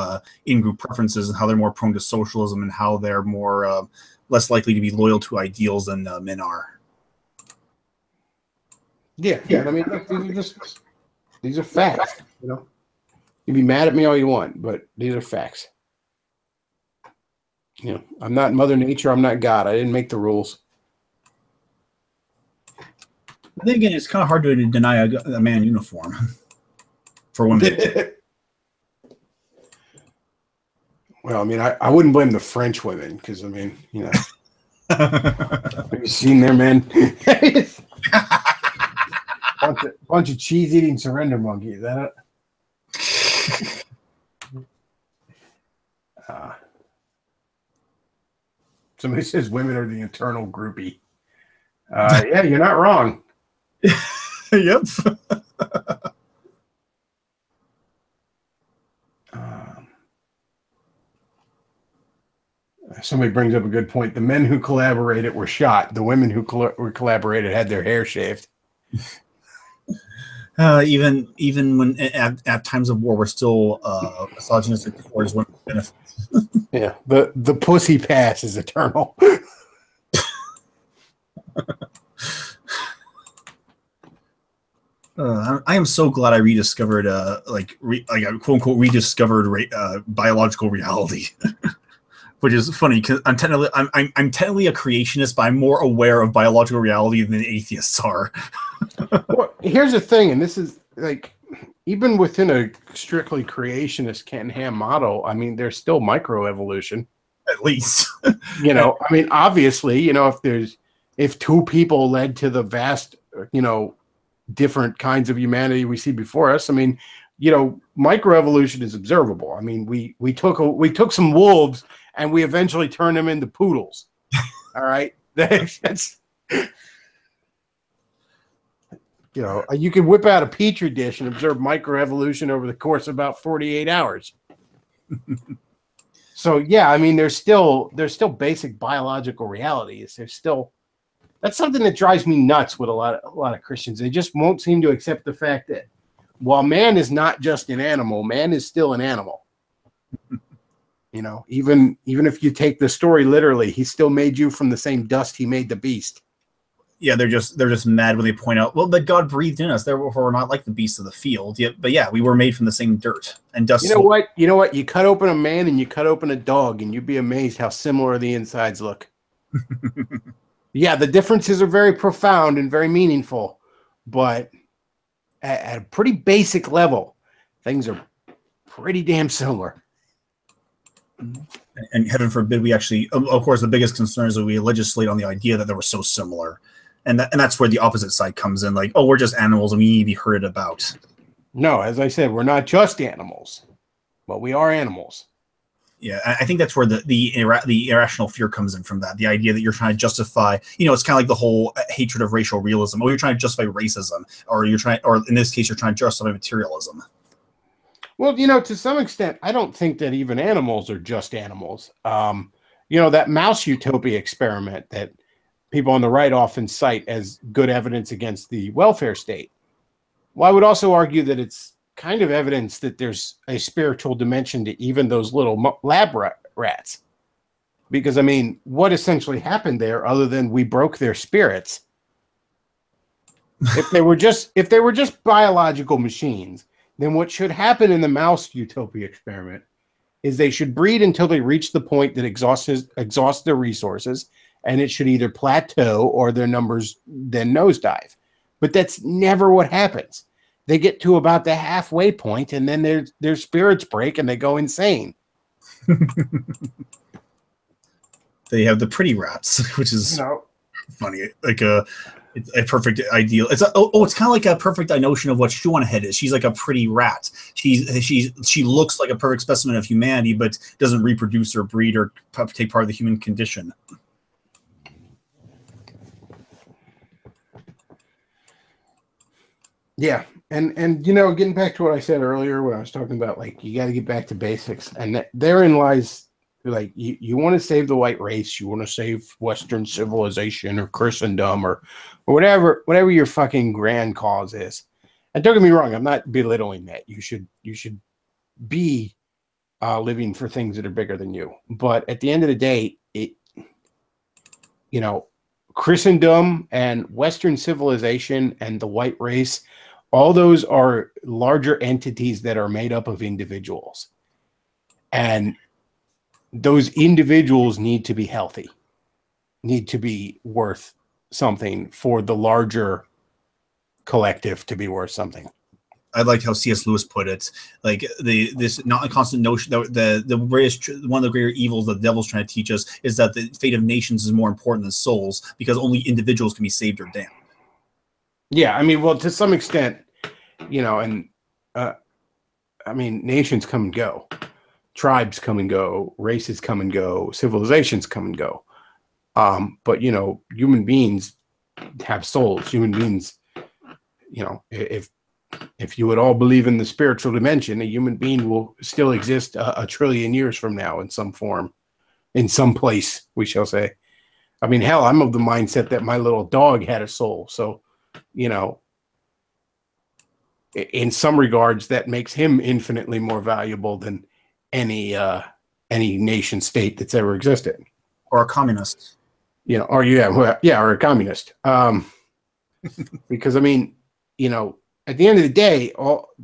Speaker 2: in-group preferences and how they're more prone to socialism and how they're more less likely to be loyal to ideals than men are.
Speaker 1: Yeah. I mean, look, these are facts. You know, you can be mad at me all you want, but these are facts. You know, I'm not Mother Nature. I'm not God. I didn't make the rules.
Speaker 2: But then again, it's kind of hard to deny a man uniform for women.
Speaker 1: Well, I mean, I wouldn't blame the French women because, I mean, you know, have you seen their men? bunch of cheese-eating surrender monkeys. That somebody says women are the eternal groupie. Yeah, you're not wrong.
Speaker 2: Yep.
Speaker 1: Somebody brings up a good point. The men who collaborated were shot. The women who collaborated had their hair shaved.
Speaker 2: Even when at times of war, we're still misogynistic towards women's benefits.
Speaker 1: Yeah, the pussy pass is eternal.
Speaker 2: I am so glad I rediscovered like I quote unquote rediscovered biological reality, which is funny because I'm technically a creationist, but I'm more aware of biological reality than atheists are.
Speaker 1: Well, here's the thing, and this is like even within a strictly creationist Ken Ham model, I mean, there's still microevolution.
Speaker 2: At least,
Speaker 1: you know, I mean, obviously, you know, if two people led to the vast, you know, different kinds of humanity we see before us, I mean, you know, microevolution is observable. I mean, we took some wolves and we eventually turned them into poodles. All right, that's. You know, you can whip out a petri dish and observe microevolution over the course of about 48 hours. So yeah, I mean, there's still basic biological realities. That's something that drives me nuts with a lot of Christians. They just won't seem to accept the fact that while man is not just an animal, man is still an animal. You know, even if you take the story literally, he still made you from the same dust he made the beast.
Speaker 2: Yeah, they're just mad when they point out, well, but God breathed in us, therefore we're not like the beasts of the field. Yeah, but yeah, we were made from the same dirt and dust.
Speaker 1: You know what? You cut open a man and you cut open a dog, and you'd be amazed how similar the insides look. Yeah, the differences are very profound and very meaningful, but at a pretty basic level, things are pretty damn similar.
Speaker 2: And heaven forbid we actually, of course, the biggest concern is that we legislate on the idea that they were so similar. And that's where the opposite side comes in. Like, oh, we're just animals and we need to be herded about.
Speaker 1: No, as I said, we're not just animals, but we are animals.
Speaker 2: Yeah, I think that's where the irrational fear comes in from that. The idea that you're trying to justify, it's kind of like the whole hatred of racial realism. Or you're trying to justify racism, or in this case, you're trying to justify materialism.
Speaker 1: Well, to some extent, I don't think that even animals are just animals. That mouse utopia experiment that people on the right often cite as good evidence against the welfare state. Well, I would also argue that it's kind of evidence that there's a spiritual dimension to even those little lab rats. Because, I mean, what essentially happened there, other than we broke their spirits, if they were just biological machines, then what should happen in the mouse utopia experiment is they should breed until they reach the point that exhaust their resources, and it should either plateau or their numbers then nosedive. But that's never what happens. They get to about the halfway point, and then their spirits break and they go insane.
Speaker 2: They have the pretty rats, which is funny. Like it's a perfect ideal. It's kind of like a perfect notion of what Shoehead is. She's like a pretty rat. She looks like a perfect specimen of humanity, but doesn't reproduce or breed or take part of the human condition.
Speaker 1: Yeah, and getting back to what I said earlier when I was talking about, like, you got to get back to basics, and therein lies, like, you want to save the white race, you want to save Western civilization or Christendom or whatever your fucking grand cause is. And don't get me wrong, I'm not belittling that. You should be living for things that are bigger than you. But at the end of the day, Christendom and Western civilization and the white race, all those are larger entities that are made up of individuals. And those individuals need to be healthy, need to be worth something for the larger collective to be worth something.
Speaker 2: I liked how C.S. Lewis put it, like this not a constant notion that one of the greater evils that the devil's trying to teach us is that the fate of nations is more important than souls, because only individuals can be saved or damned.
Speaker 1: Yeah, I mean, well, to some extent, and I mean, nations come and go, tribes come and go, races come and go, civilizations come and go. But human beings have souls. Human beings, if you would all believe in the spiritual dimension, a human being will still exist a trillion years from now in some form, in some place, we shall say. I mean, hell, I'm of the mindset that my little dog had a soul. So, in some regards, that makes him infinitely more valuable than any nation state that's ever existed.
Speaker 2: Or a communist.
Speaker 1: Or a communist. Because, I mean, at the end of the day,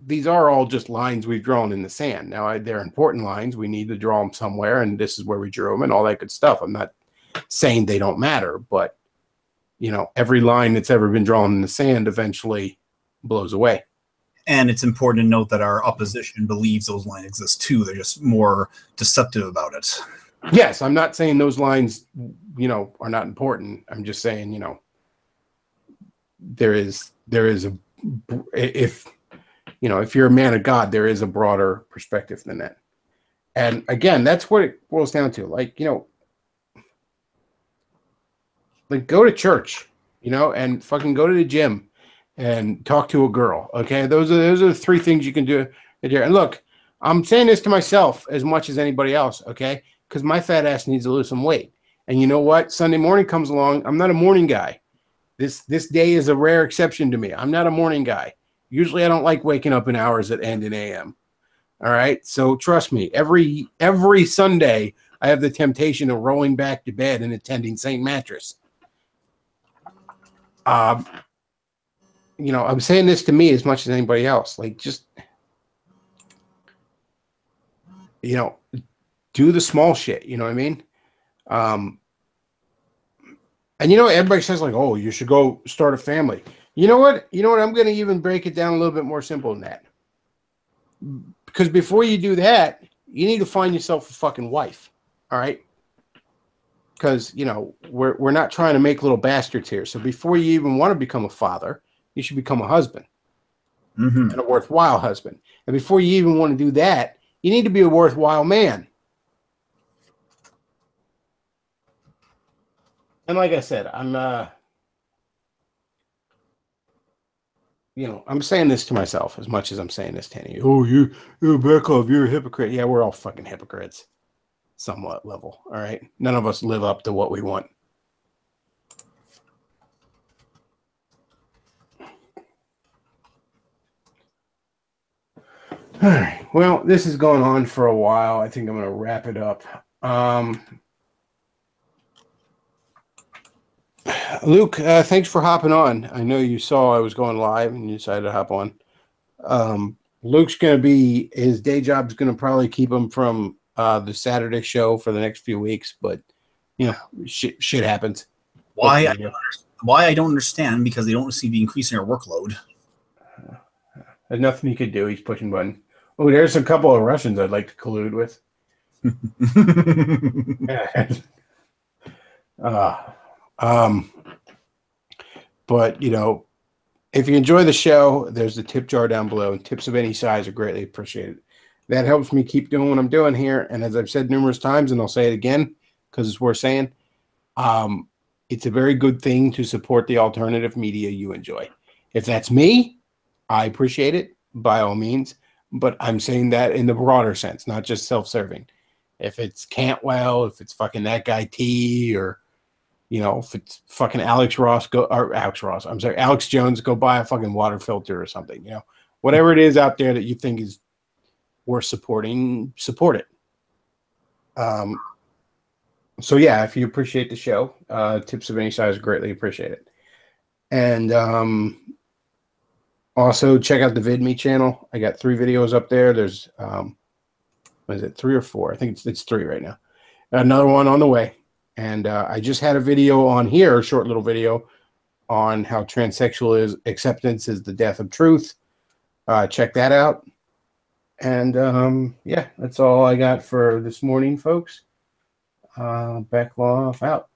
Speaker 1: these are all just lines we've drawn in the sand. Now, they're important lines. We need to draw them somewhere, and this is where we drew them and all that good stuff. I'm not saying they don't matter, but, every line that's ever been drawn in the sand eventually blows away.
Speaker 2: And it's important to note that our opposition believes those lines exist too. They're just more deceptive about it.
Speaker 1: Yes, I'm not saying those lines, are not important. I'm just saying, there is if you're a man of God, there is a broader perspective than that. And again, that's what it boils down to. Like, like, go to church, and fucking go to the gym and talk to a girl. Okay. Those are the three things you can do. And look, I'm saying this to myself as much as anybody else, okay? Because my fat ass needs to lose some weight. And you know what? Sunday morning comes along. I'm not a morning guy. This day is a rare exception to me. I'm not a morning guy. Usually I don't like waking up in hours that end in AM. All right. So trust me, every Sunday I have the temptation of rolling back to bed and attending St. Mattress. You know, I'm saying this to me as much as anybody else. Like, just, you know, do the small shit. You know what I mean? And you know, everybody says like, oh, you should go start a family. You know what? I'm going to even break it down a little bit more simple than that. Because before you do that, you need to find yourself a fucking wife. All right? Because, you know, we're not trying to make little bastards here. So before you even want to become a father, you should become a husband.
Speaker 2: Mm-hmm.
Speaker 1: And a worthwhile husband. And before you even want to do that, you need to be a worthwhile man. And like I said, I'm you know, I'm saying this to myself as much as I'm saying this to any. Oh, you're Bechtloff, you're a hypocrite. Yeah, we're all fucking hypocrites. Somewhat level. All right. None of us live up to what we want. All right. Well, this has gone on for a while. I think I'm going to wrap it up. Luke, thanks for hopping on. I know you saw I was going live and you decided to hop on. Luke's going to be, his day job's going to probably keep him from the Saturday show for the next few weeks, but you know, shit happens.
Speaker 2: Why I don't understand, because they don't seem to be increasing our workload.
Speaker 1: There's nothing he could do. He's pushing buttons. Oh, there's a couple of Russians I'd like to collude with. But you know, if you enjoy the show, there's the tip jar down below, and tips of any size are greatly appreciated. That helps me keep doing what I'm doing here. And as I've said numerous times, and I'll say it again because it's worth saying, it's a very good thing to support the alternative media you enjoy. If that's me, I appreciate it by all means, but I'm saying that in the broader sense, not just self-serving. If it's Cantwell, if it's fucking that guy T, or you know, if it's fucking Alex Jones, go buy a fucking water filter or something, you know, whatever it is out there that you think is worth supporting, support it. So yeah, if you appreciate the show, tips of any size greatly appreciate it. And also check out the VidMe channel. I got 3 videos up there. There's what is it, 3 or 4? I think it's 3 right now. Another one on the way. And I just had a video on here, a short little video on how transsexual acceptance is the death of truth. Check that out. And yeah, that's all I got for this morning, folks. Bechtloff out.